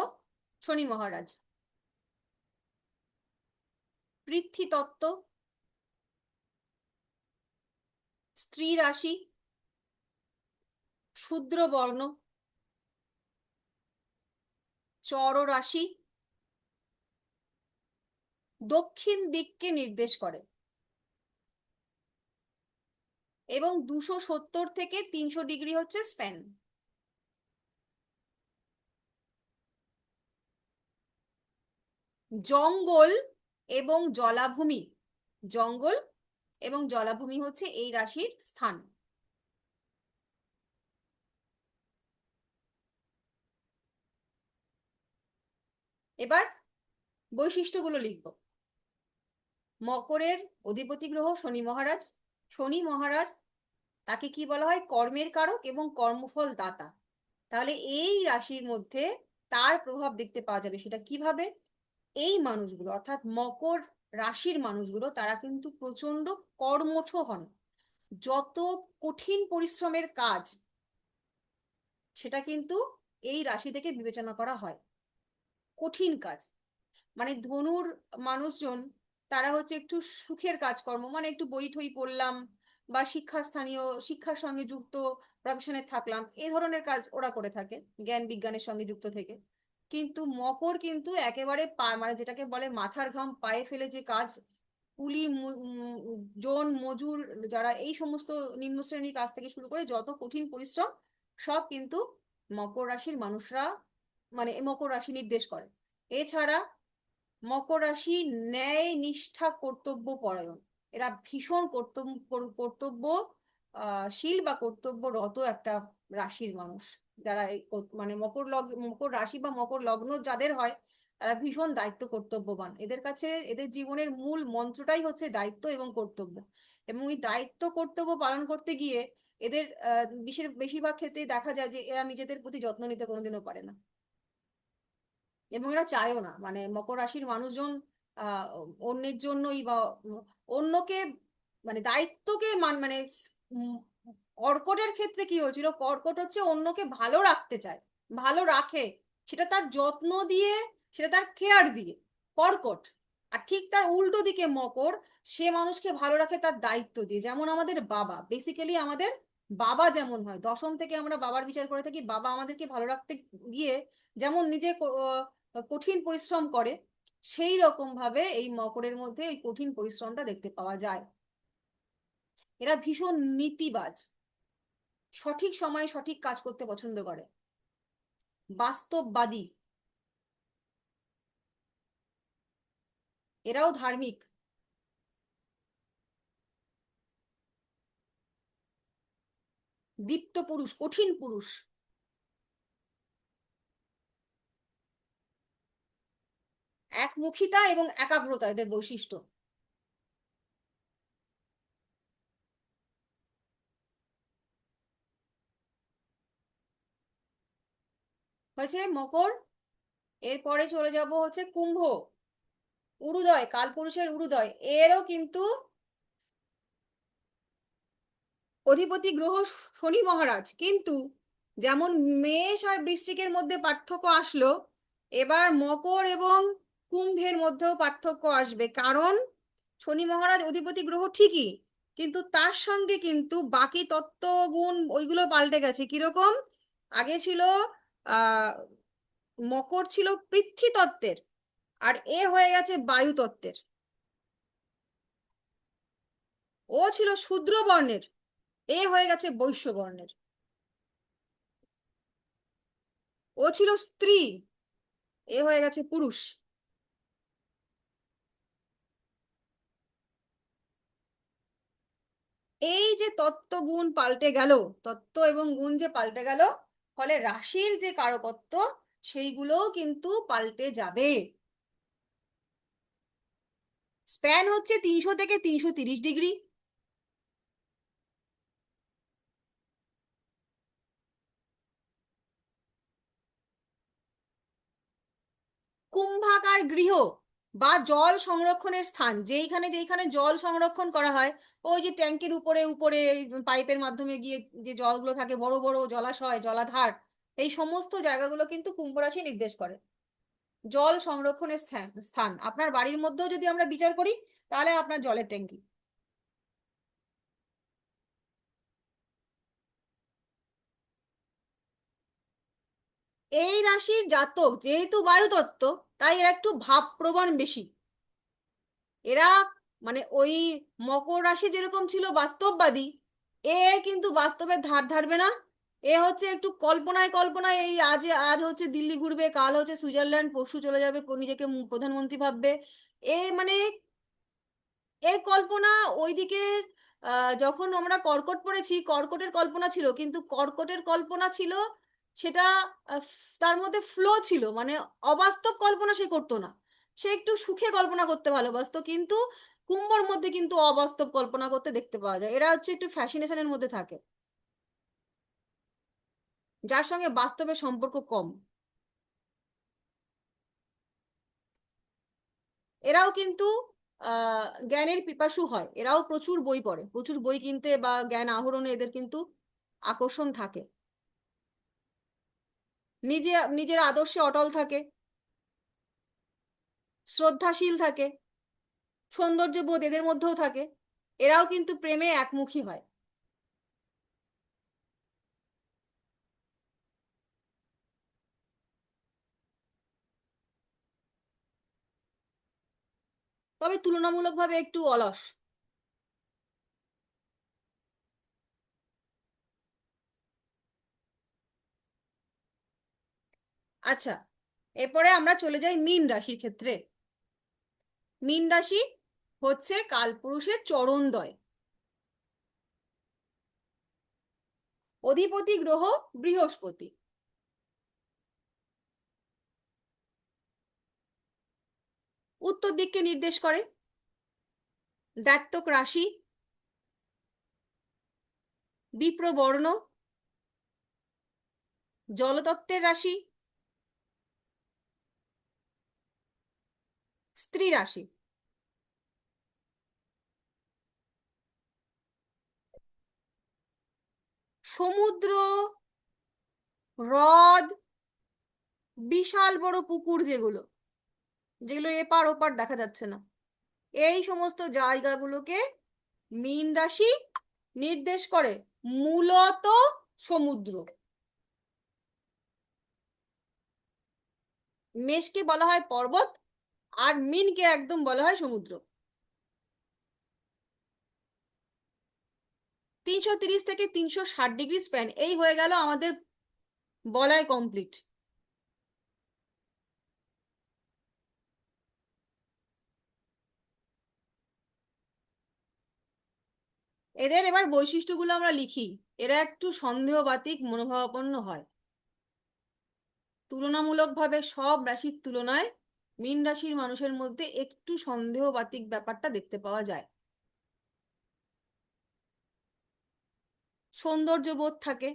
শনি মহারাজ। পৃথ্বী তত্ত্ব, স্ত্রী রাশি, শূদ্র বর্ণ, চর রাশি, দক্ষিণ দিককে নির্দেশ করে এবং 270 থেকে 300 ডিগ্রি হচ্ছে স্প্যান। জঙ্গল এবং জলাভূমি, জঙ্গল এবং জলাভূমি হচ্ছে এই রাশির স্থান। এবার বৈশিষ্ট্যগুলো লিখব। মকরের অধিপতি গ্রহ শনি মহারাজ। শনি মহারাজ, তাকে কি বলা হয়? কর্মের কারক এবং কর্মফল দাতা। তাহলে এই রাশির মধ্যে তার প্রভাব দেখতে পাওয়া যাবে। সেটা কিভাবে? এই মানুষগুলো অর্থাৎ মকর রাশির মানুষগুলো তারা কিন্তু প্রচন্ড কর্মঠ হন। যত কঠিন পরিশ্রমের কাজ সেটা কিন্তু এই রাশি থেকে বিবেচনা করা হয়। কঠিন কাজ মানে ধনুর মানুষজন তারা হচ্ছে একটু সুখের কাজকর্ম, মানে একটু বই ঠই পড়লাম বা শিক্ষাস্থানীয় শিক্ষার সঙ্গে যুক্ত প্রফেশনে থাকলাম, এই ধরনের কাজ ওরা করে থাকে জ্ঞান বিজ্ঞানের সঙ্গে যুক্ত থেকে। কিন্তু মকর কিন্তু একেবারে মানে যেটাকে বলে মাথার ঘাম পায়ে ফেলে যে কাজ, কুলি জন মজুর যারা এই সমস্ত নিম্ন শ্রেণীর কাজ থেকে শুরু করে যত কঠিন পরিশ্রম সব কিন্তু মকর রাশির মানুষরা মানে মকর রাশি নির্দেশ করে। এছাড়া মকর রাশি ন্যায় নিষ্ঠা কর্তব্য পরায়ণ। এরা ভীষণ কর্তব্যশীল বা কর্তব্যরত একটা রাশির মানুষ। যারা মানে মকর রাশি বা মকর লগ্ন যাদের হয় তারা ভীষণ দায়িত্ব কর্তব্যবান। এদের কাছে এদের জীবনের মূল মন্ত্রটাই হচ্ছে দায়িত্ব এবং কর্তব্য। এবং এই দায়িত্ব কর্তব্য পালন করতে গিয়ে এদের বেশিরভাগ ক্ষেত্রেই দেখা যায় যে এরা নিজেদের প্রতি যত্ন নিতে কোনোদিনও পারে না এবং এরা চায়ও না। মানে মকর রাশির মানুষজন অন্যের জন্যই বা অন্যকে মানে দায়িত্বকে মানে কর্কটের ক্ষেত্রে কি হয়েছিল, কর্কট হচ্ছে অন্যকে ভালো রাখতে চায়, ভালো রাখে, সেটা তার যত্ন দিয়ে, সেটা তার কেয়ার দিয়ে, কর্কট। আর ঠিক তার উল্টো দিকে মকর, সে মানুষকে ভালো রাখে তার দায়িত্ব দিয়ে। যেমন আমাদের বাবা, বেসিক্যালি আমাদের বাবা যেমন হয়, দশম থেকে আমরা বাবার বিচার করে থাকি, বাবা আমাদেরকে ভালো রাখতে গিয়ে যেমন নিজে কঠিন পরিশ্রম করে, সেই রকম ভাবে এই মকরের মধ্যে এই কঠিন পরিশ্রমটা দেখতে পাওয়া যায়। এরা ভীষণ নীতিবাজ, সঠিক সময়ে সঠিক কাজ করতে পছন্দ করে, বাস্তববাদী, এরাও ধার্মিক, দীপ্ত পুরুষ, কঠিন পুরুষ। একমুখিতা এবং একাগ্রতা এদের বৈশিষ্ট্য। হয়েছে মকর। এরপরে চলে যাব হচ্ছে কুম্ভ, উরুদয়, কালপুরুষের উরুদয়। এরও কিন্তু অধিপতি গ্রহ শনি মহারাজ। কিন্তু যেমন মেষ আর বৃশ্চিকের মধ্যে পার্থক্য আসলো, এবার মকর এবং কুম্ভের মধ্যেও পার্থক্য আসবে। কারণ শনি মহারাজ অধিপতি গ্রহ ঠিকই, কিন্তু তার সঙ্গে কিন্তু বাকি তত্ত্ব গুণ ওইগুলো পাল্টে গেছে। কিরকম? আগে ছিল আহ মকর ছিল পৃথ্বী তত্ত্বের, আর এ হয়ে গেছে বায়ু তত্ত্বের। ও ছিল শূদ্র বর্ণের, এ হয়ে গেছে বৈশ্য বর্ণের। ও ছিল স্ত্রী, এ হয়ে গেছে পুরুষ। এই যে তত্ত্ব গুণ পাল্টে গেল, তত্ত্ব এবং গুণ যে পাল্টে গেল, ফলে রাশির যে কারকত্ব সেইগুলোও কিন্তু পাল্টে যাবে। স্প্যান হচ্ছে 300 থেকে 330 ডিগ্রি। কুম্ভাকার গৃহ বা জল সংরক্ষণের স্থান, যেইখানে যেইখানে জল সংরক্ষণ করা হয়, ওই যে ট্যাঙ্কের উপরে উপরে পাইপের মাধ্যমে গিয়ে যে জলগুলো থাকে, বড় বড় জলাশয়, জলাধার, এই সমস্ত জায়গাগুলো কিন্তু কুম্ভ রাশি নির্দেশ করে। জল সংরক্ষণের স্থান আপনার বাড়ির মধ্যেও যদি আমরা বিচার করি, তাহলে আপনার জলের ট্যাঙ্কি। এই রাশির জাতক যেহেতু বায়ুতত্ত্ব, তাই এরা একটু ভাবপ্রবণ বেশি। এরা মানে ওই মকর রাশি যেরকম ছিল বাস্তববাদী, এ কিন্তু বাস্তবের ধার ধারবে না। এ হচ্ছে একটু কল্পনায় কল্পনায়, এই আজ আজ হচ্ছে দিল্লি ঘুরবে, কাল হচ্ছে সুইজারল্যান্ড, পরশু চলে যাবে নিজেকে প্রধানমন্ত্রী ভাববে। এ মানে এর কল্পনা ওইদিকে। যখন আমরা কর্কট পড়েছি, কর্কটের কল্পনা ছিল, কিন্তু কর্কটের কল্পনা ছিল সেটা আহ, তার মধ্যে ফ্লো ছিল, মানে অবাস্তব কল্পনা সে করতো না, সে একটু সুখে কল্পনা করতে ভালোবাসতো। কিন্তু কুম্ভর মধ্যে কিন্তু অবাস্তব কল্পনা করতে দেখতে পাওয়া যায়। এরা হচ্ছে একটু ফ্যাসিনেশনের মধ্যে থাকে, যার সঙ্গে বাস্তবের সম্পর্ক কম। এরাও কিন্তু জ্ঞানের পিপাসু হয়, এরাও প্রচুর বই পড়ে, প্রচুর বই কিনতে বা জ্ঞান আহরণে এদের কিন্তু আকর্ষণ থাকে। নিজের আদর্শে অটল থাকে, শ্রদ্ধাশীল থাকে, সৌন্দর্যবোধ এদের মধ্যেও থাকে। এরাও কিন্তু প্রেমে একমুখী হয়। তবে তুলনামূলকভাবে একটু অলস। আচ্ছা, এরপরে আমরা চলে যাই মীন রাশির ক্ষেত্রে। মীন রাশি হচ্ছে কালপুরুষের চরণদ্বয়। অধিপতি গ্রহ বৃহস্পতি। উত্তর দিককে নির্দেশ করে। দাত্তক রাশি, বিপ্রবর্ণ, জলতত্ত্বের রাশি, স্ত্রী রাশি। সমুদ্র, হ্রদ, বিশাল বড় পুকুর যেগুলো যেগুলো এপার ওপার দেখা যাচ্ছে না, এই সমস্ত জায়গাগুলোকে মীন রাশি নির্দেশ করে, মূলত সমুদ্র। মেষকে বলা হয় পর্বত, আর মীনকে একদম বলা হয় সমুদ্র। 330 থেকে 360 ডিগ্রি স্প্যান, এই হয়ে গেল আমাদের বলয় কমপ্লিট। এদের এবার বৈশিষ্ট্যগুলো আমরা লিখি। এরা একটু সন্দেহবাতিক মনোভাবাপন্ন হয়। তুলনামূলকভাবে সব রাশির তুলনায় মীন রাশির মানুষের মধ্যে একটু সন্দেহবাতিক ব্যাপারটা দেখতে পাওয়া যায়। সৌন্দর্যবোধ থাকে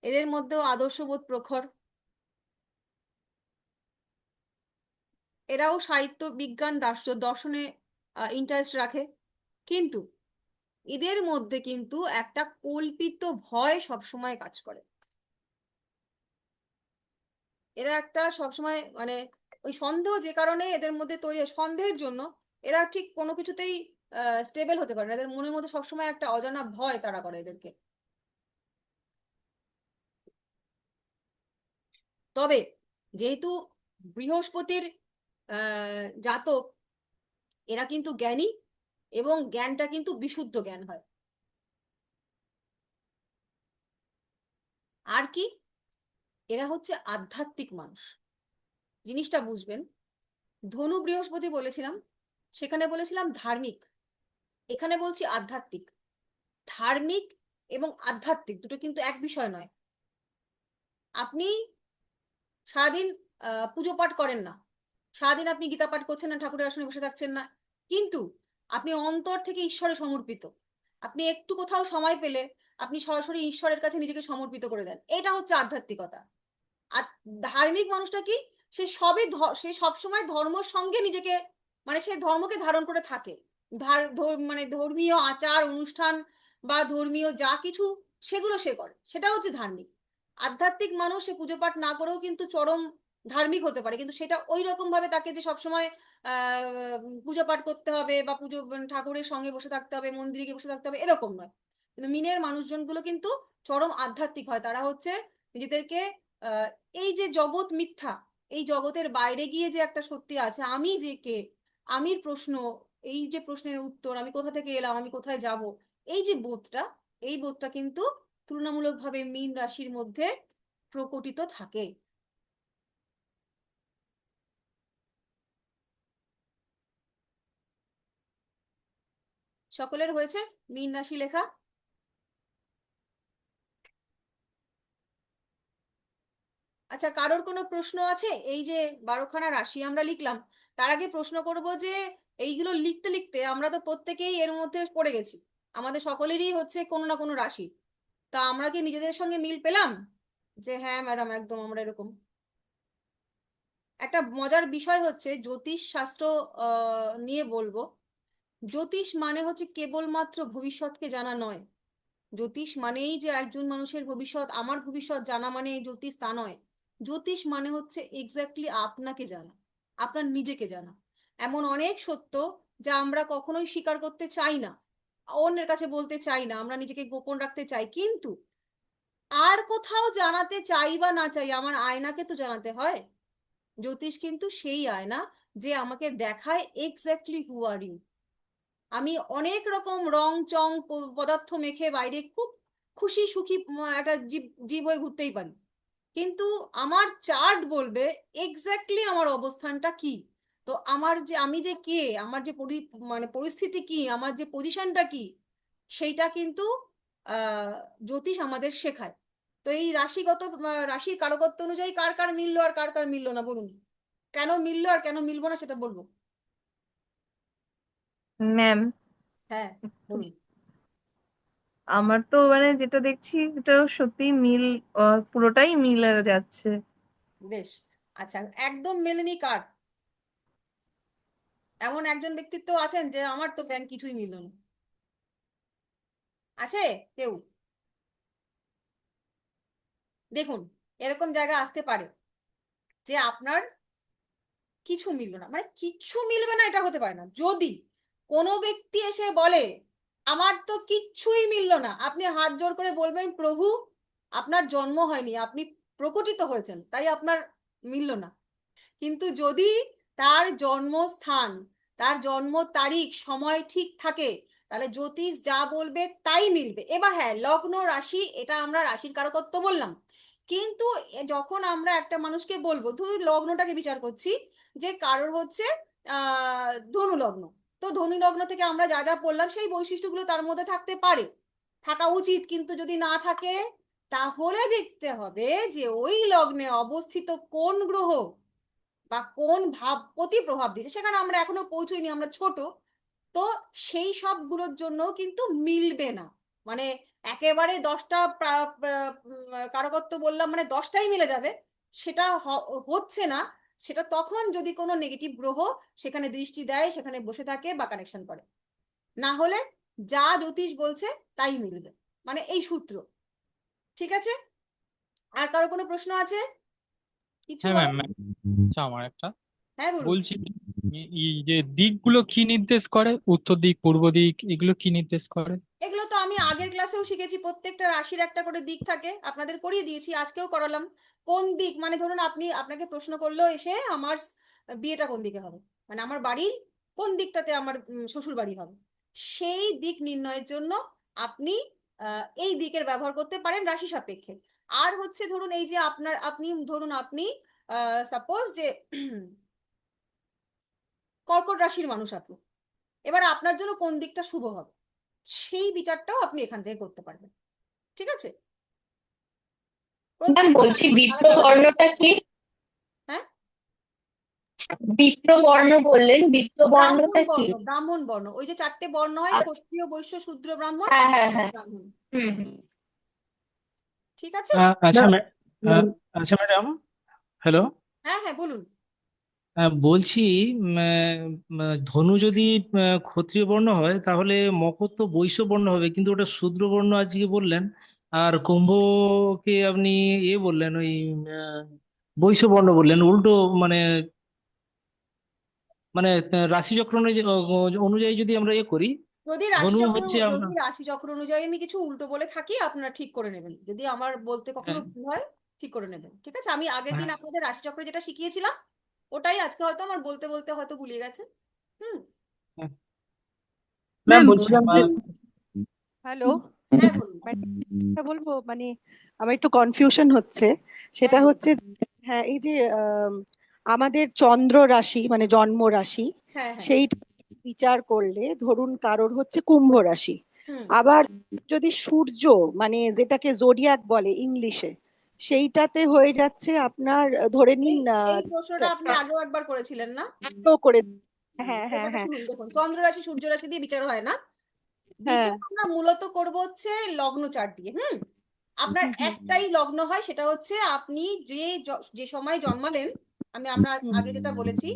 এদের মধ্যেও, আদর্শবোধ প্রখর। এরাও সাহিত্য, বিজ্ঞান, দর্শনে ইন্টারেস্ট রাখে, কিন্তু এদের মধ্যে কিন্তু একটা কল্পিত ভয় সবসময় কাজ করে। এরা একটা সবসময় মানে ওই সন্দেহ যে কারণে এদের মধ্যে তৈরি হয়, সন্দেহের জন্য এরা ঠিক কোনো কিছুতেই স্টেবল হতে পারে না। এদের মনের মধ্যে সবসময় একটা অজানা ভয় তাড়া করে এদেরকে। তবে যেহেতু বৃহস্পতির জাতক, এরা কিন্তু জ্ঞানী, এবং জ্ঞানটা কিন্তু বিশুদ্ধ জ্ঞান হয়। আর কি, এরা হচ্ছে আধ্যাত্মিক মানুষ। জিনিসটা বুঝবেন, ধনু বৃহস্পতি বলেছিলাম, সেখানে বলেছিলাম ধার্মিক, এখানে বলছি আধ্যাত্মিক। ধার্মিক এবং আধ্যাত্মিক দুটো কিন্তু এক বিষয় নয়। আপনি সারাদিন পুজো পাঠ করেন না, সারাদিন আপনি গীতা পাঠ করছেন না, ঠাকুরের আসনে বসে থাকছেন না, কিন্তু আপনি অন্তর থেকে ঈশ্বরে সমর্পিত। আপনি একটু কোথাও সময় পেলে আপনি সরাসরি ঈশ্বরের কাছে নিজেকে সমর্পিত করে দেন, এটা হচ্ছে আধ্যাত্মিকতা। আর ধার্মিক মানুষটা কি, সে সবসময় ধর্মের সঙ্গে নিজেকে, মানে সে ধর্মকে ধারণ করে থাকে। মানে ধর্মীয় আচার অনুষ্ঠান বা ধর্মীয় যা কিছু সেগুলো সে করে, সেটা হচ্ছে ধার্মিক। আধ্যাত্মিক মানুষ সে পুজো পাঠ না করেও কিন্তু চরম ধার্মিক হতে পারে, কিন্তু সেটা ওই রকম ভাবে তাকে যে সবসময় পুজো পাঠ করতে হবে বা ঠাকুরের সঙ্গে বসে থাকতে হবে, মন্দিরে গিয়ে বসে থাকতে হবে, এরকম নয়। কিন্তু মিনের মানুষজনগুলো কিন্তু চরম আধ্যাত্মিক হয়। তারা হচ্ছে নিজেদেরকে এই যে জগৎ মিথ্যা, এই জগতের বাইরে গিয়ে যে একটা সত্যি আছে, আমি যে কে, আমির প্রশ্ন, এই যে প্রশ্নের উত্তর, আমি কোথা থেকে এলাম, আমি কোথায় যাব, এই যে বোধটা, এই বোধটা কিন্তু তুলনামূলকভাবে মীন রাশির মধ্যে প্রকটিত থাকে। সকলের হয়েছে মীন রাশি লেখা? আচ্ছা, কারোর কোনো প্রশ্ন আছে? এই যে 12খানা রাশি আমরা লিখলাম, তার আগে প্রশ্ন করব যে এইগুলো লিখতে লিখতে আমরা তো প্রত্যেকেই এর মধ্যে পড়ে গেছি, আমাদের সকলেরই হচ্ছে কোনো না কোনো রাশি। তা আমরা কি নিজেদের সঙ্গে মিল পেলাম যে হ্যাঁ ম্যাডাম একদম আমরা এরকম? একটা মজার বিষয় হচ্ছে জ্যোতিষ শাস্ত্র নিয়ে বলবো। জ্যোতিষ মানে হচ্ছে কেবলমাত্র ভবিষ্যৎকে জানা নয়। জ্যোতিষ মানেই যে একজন মানুষের ভবিষ্যৎ, আমার ভবিষ্যৎ জানা মানে জ্যোতিষ, তা নয়। জ্যোতিষ মানে হচ্ছে এক্স্যাক্টলি আপনাকে জানা, আপনার নিজেকে জানা। এমন অনেক সত্য যা আমরা কখনোই স্বীকার করতে চাই না, অন্যের কাছে বলতে চাই না, আমরা নিজেকে গোপন রাখতে চাই, কিন্তু আর কোথাও জানাতে চাই বা না চাই, আমার আয়নাকে তো জানাতে হয়। জ্যোতিষ কিন্তু সেই আয়না যে আমাকে দেখায় এক্স্যাক্টলি হু আর ইউ। আমি অনেক রকম রং চং পদার্থ মেখে বাইরে খুব খুশি সুখী একটা জীব হয়ে ঘুরতেই পারি, কিন্তু আমার চার্ট বলবে এক্স্যাক্টলি আমার অবস্থানটা কি। তো আমি যে কে, আমার যে মানে পরিস্থিতি কি, আমার যে পজিশনটা কি, সেইটা কিন্তু জ্যোতিষ আমাদের শেখায়। তো এই রাশির কারকত্ব অনুযায়ী কার কার মিললো আর কার কার মিললো না, বলুন কেন মিললো আর কেন মিলবো না সেটা বলবো। ম্যাম, হ্যাঁ বলুন। আমার তো মানে যেটা দেখছি এটা সত্যি মিল, পুরোটাই মিলে যাচ্ছে। বেশ, আচ্ছা একদম মেলেনি কার? এমন একজন ব্যক্তিত্ব আছেন যে আমার তো ব্যাংক কিছুই মিলল না? আছে কেউ? দেখুন, এরকম জায়গা আসতে পারে যে আপনার কিছু মিললো না, মানে কিচ্ছু মিলবে না এটা হতে পারে না। যদি কোনো ব্যক্তি এসে বলে আমার তো কিচ্ছুই মিললো না, আপনি হাত জোড় করে বলবেন প্রভু আপনার জন্ম হয়নি, আপনি প্রকটিত হয়েছেন, তাই আপনার মিললো না। কিন্তু যদি তার জন্মস্থান, তার জন্ম তারিখ, সময় ঠিক থাকে, তাহলে জ্যোতিষ যা বলবে তাই মিলবে। এবার হ্যাঁ, লগ্ন রাশি এটা আমরা রাশির কারকত্ব বললাম, কিন্তু যখন আমরা একটা মানুষকে বলবো, ধরুন লগ্নটাকে বিচার করছি, যে কারোর হচ্ছে ধনু লগ্ন, তো ধনু লগ্ন থেকে আমরা যা যা বললাম সেই বৈশিষ্ট্যগুলো তার মধ্যে থাকতে পারে, থাকা উচিত। কিন্তু যদি না থাকে, তাহলে দেখতে হবে যে ওই লগ্নে অবস্থিত কোন গ্রহ বা কোন ভাবপতি প্রভাব দিচ্ছে, সেখানে আমরা এখনো পৌঁছইনি, আমরা ছোট। তো সেই সবগুলোর জন্য কিন্তু মিলবে না। মানে একেবারে 10টা কারকত্ব বললাম মানে 10টাই মিলে যাবে, সেটা হচ্ছে না। সেটা তখন যদি কোনো নেগেটিভ গ্রহ সেখানে দৃষ্টি দেয়, সেখানে বসে থাকে বা কানেকশন করে। না হলে যা জ্যোতিষ বলছে তাই মিলবে, মানে এই সূত্র। ঠিক আছে? আর কারো কোনো প্রশ্ন আছে? কিছু হ্যাঁ বলেন? ম্যাম, আমার একটা হ্যাঁ বলুন। বলছি, এই যে দিকগুলো কি নির্দেশ করে, উত্তর দিক, পূর্ব দিক, এগুলো কি নির্দেশ করে? এগুলো তো আমি আগের ক্লাসেও শিখেছি, প্রত্যেকটা রাশির একটা করে দিক থাকে, আপনাদের করিয়ে দিয়েছি, আজকেও করালাম। কোন দিক মানে ধরুন আপনাকে প্রশ্ন করলো এসে আমার বিয়েটা কোন দিকে হবে, মানে আমার বাড়ির কোন দিকটাতে আমার শ্বশুর বাড়ি হবে, সেই দিক নির্ণয়ের জন্য আপনি এই দিকের ব্যবহার করতে পারেন রাশি সাপেক্ষে। আর হচ্ছে ধরুন এই যে আপনি সাপোজ যে কর্কট রাশির মানুষ আপনি, এবার আপনার জন্য কোন দিকটা শুভ হবে সেই বিচারটাও আপনি এখান থেকে করতে পারবেন। ঠিক আছে? ম্যাম প্রত্যেকটা বলছি বিপ্র আলাদা আলাদা। বর্ণটা কি? হ্যাঁ, বিপ্র বর্ণ বললেন, বিপ্র বর্ণটা কি? ব্রাহ্মণ বর্ণ, ওই যে 4টে বর্ণ হয়, আচ্ছা, ক্ষত্রিয়, বৈশ্য, শূদ্র, ব্রাহ্মণ, হ্যাঁ হ্যাঁ হ্যাঁ, ব্রাহ্মণ। হুম হুম। ঠিক আছে? আচ্ছা ম্যাম, আচ্ছা ম্যাডাম, হ্যালো। হ্যাঁ হ্যাঁ বলুন। বলছি, ধনু যদি ক্ষত্রিয় বর্ণ হয় তাহলে মকর তো বৈশ্য বর্ণ হবে, কিন্তু ওটা শূদ্র বর্ণ আজকে বললেন। আর কুম্ভকে আপনি বললেন ওই আহ, বৈশ্য বর্ণ বললেন, উল্টো মানে মানে রাশিচক্র অনুযায়ী যদি আমরা করি, যদি ধনু হচ্ছে আমরা। রাশি চক্র অনুযায়ী আমি কিছু উল্টো বলে থাকি, আপনারা ঠিক করে নেবেন, যদি আমার বলতে কখনো হ্যাঁ, ভুল হয় ঠিক করে নেবেন। ঠিক আছে? আমি আগের দিন হ্যাঁ, আপনাদের রাশি চক্রে যেটা শিখিয়েছিলাম ওটাই আজকে হয়তো আমার বলতে বলতে হয়তো গুলিয়ে গেছে। হুম। হ্যাঁ। ম্যাম ম্যাম বলছিলাম যে হ্যালো, হ্যাঁ বলুন। বলবো মানে আমার একটু কনফিউশন হচ্ছে, সেটা হ্যাঁ হচ্ছে হ্যাঁ এই যে আমাদের চন্দ্র রাশি মানে জন্ম রাশি, হ্যাঁ হ্যাঁ। সেইটা বিচার করলে ধরুন কারোর হচ্ছে কুম্ভ রাশি, হুম। আবার যদি সূর্য মানে যেটাকে জোডিয়াক বলে ইংলিশে, সেইটাতে হয়ে যাচ্ছে আপনার ধরে নিন এই প্রশ্নটা আপনি আগেও একবার করেছিলেন না? করে। হ্যাঁ হ্যাঁ ব্যাপারটা হ্যাঁ শুনুন, দেখুন চন্দ্র রাশি সূর্য রাশি দিয়ে বিচার হয় না, হ্যাঁ বিচার আমরা মূলত করব হচ্ছে লগ্ন চার্ট দিয়ে। আপনার একটাই লগ্ন হয়, সেটা হচ্ছে আপনি যে সময় জন্মালেন, আমরা আগে যেটা বলেছি,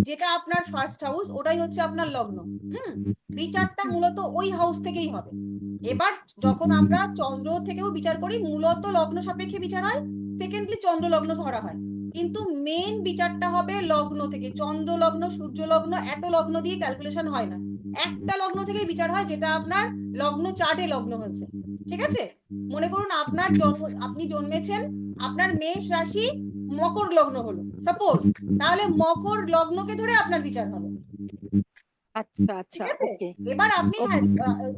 যেটা আপনার ফার্স্ট হাউস ওটাই হচ্ছে আপনার লগ্ন। বিচারটা মূলত ওই হাউস থেকেই হবে। এবার যখন আমরা চন্দ্র থেকেও বিচার করি, মূলত লগ্ন সাপেক্ষে বিচার হয়, সেকেন্ডলি চন্দ্র লগ্ন ধরা হয়, কিন্তু মেন বিচারটা হবে লগ্ন থেকে। চন্দ্র লগ্ন, সূর্য লগ্ন, এত লগ্ন দিয়ে ক্যালকুলেশন হয় না, একটা লগ্ন থেকেই বিচার হয়, যেটা আপনার লগ্ন চার্টে লগ্ন হয়েছে। ঠিক আছে? মনে করুন আপনি জন্মেছেন, আপনার মেষ রাশি মকর লগ্ন হলো সাপোজ, তাহলে মকর লগ্নকে ধরে আপনার বিচার হবে। আচ্ছা ঠিক আচ্ছা আছে? ওকে এবার আপনি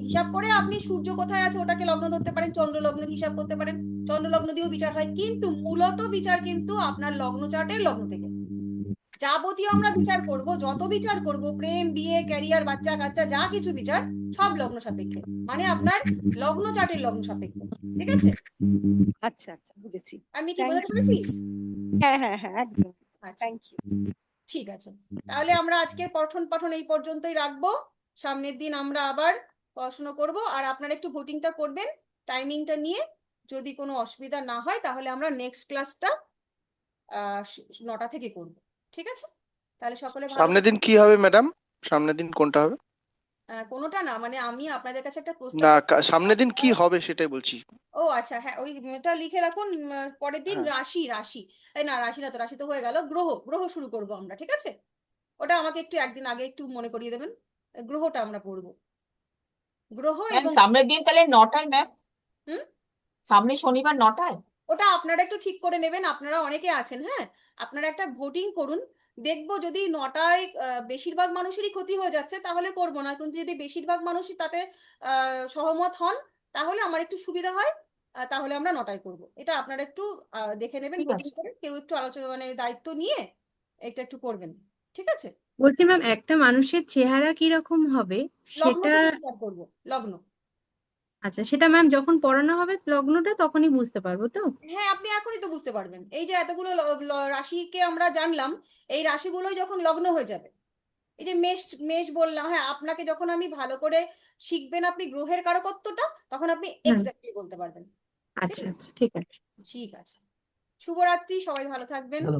হিসাব করে আপনি সূর্য কোথায় আছে ওটাকে লগ্ন ধরতে পারেন, চন্দ্র লগ্ন দিয়ে হিসাব করতে পারেন, চন্দ্র লগ্ন দিয়েও বিচার হয়, কিন্তু মূলত বিচার কিন্তু আপনার লগ্ন চার্টের লগ্ন থেকে। যাবতীয় আমরা বিচার করব, যত বিচার করব, প্রেম, বিয়ে, ক্যারিয়ার, বাচ্চা কাচ্চা, যা কিছু বিচার, সব লগ্ন সাপেক্ষে, মানে আপনার লগ্ন চার্টের লগ্ন সাপেক্ষে। ঠিক আছে? আচ্ছা আচ্ছা বুঝেছি। আমি কি থ্যাংক বোঝাতে ইউ। পেরেছি? হ্যাঁ হ্যাঁ হ্যাঁ একদম। আচ্ছা, থ্যাংক ইউ। ঠিক আছে। তাহলে আমরা আজকের পঠন এই পর্যন্তই রাখবো। সামনের দিন আমরা আবার পড়াশোনা করব, আর আপনারা একটু ভোটিংটা করবেন টাইমিংটা নিয়ে। যদি কোনো অসুবিধা না হয় তাহলে আমরা নেক্সট ক্লাসটা 9টা থেকে করব। ঠিক আছে? তাহলে সকলে ভালো সামনের দিন কি হবে ম্যাডাম? সামনের দিন কোনটা হবে? কোনোটা না, মানে আমি আপনাদের কাছে একটা প্রস্তাব না করতে সামনের দিন কি হবে সেটাই বলছি। ও আচ্ছা, হ্যাঁ ওইটা লিখে রাখুন। পরের দিন হ্যাঁ রাশি, এই না রাশি না তো, রাশি তো হয়ে গেল, গ্রহ শুরু করব আমরা, ঠিক আছে? ওটা আমাকে একটু একদিন আগে একটু মনে করিয়ে দেবেন। গ্রহটা আমরা পড়বো, গ্রহ ম্যাম এবং সামনের দিন তাহলে 9টায় ম্যাম, হুম সামনে শনিবার 9টায়। ওটা আপনারা একটু ঠিক করে নেবেন, আপনারা অনেকে আছেন, হ্যাঁ আপনারা একটা ভোটিং করুন। দেখবো যদি 9টায় বেশিরভাগ মানুষেরই ক্ষতি হয়ে যাচ্ছে তাহলে করব না, কিন্তু যদি বেশিরভাগ মানুষই তাতে সহমত হন তাহলে আমার একটু সুবিধা হয়, তাহলে আমরা 9টায় করব। এটা আপনারা একটু দেখে নেবেন, ঠিক ভোটিং আছে। করে কেউ একটু আলোচনা মানে দায়িত্ব নিয়ে এটা একটু করবেন, ঠিক আছে? বলছি ম্যাম, একটা মানুষের চেহারা কিরকম হবে লগ্ন সেটা? থেকে বিচার করবো, লগ্ন। আচ্ছা, সেটা ম্যাম যখন পড়ানো হবে লগ্নটা তখনই বুঝতে পারবো তো? হ্যাঁ আপনি এখনই তো বুঝতে পারবেন, এই যে এতগুলো রাশিকে আমরা জানলাম, এই রাশিগুলোই যখন লগ্ন হয়ে যাবে, এই যে মেষ মেষ বললাম, হ্যাঁ আপনাকে যখন আমি ভালো করে শিখবেন আপনি গ্রহের কারকত্বটা, তখন আপনি হুম। এক্স্যাক্টলি বলতে পারবেন, ঠিক আচ্ছা আছে? আচ্ছা, ঠিক আছে। ঠিক আছে, শুভরাত্রি, সবাই ভালো থাকবেন। চলো।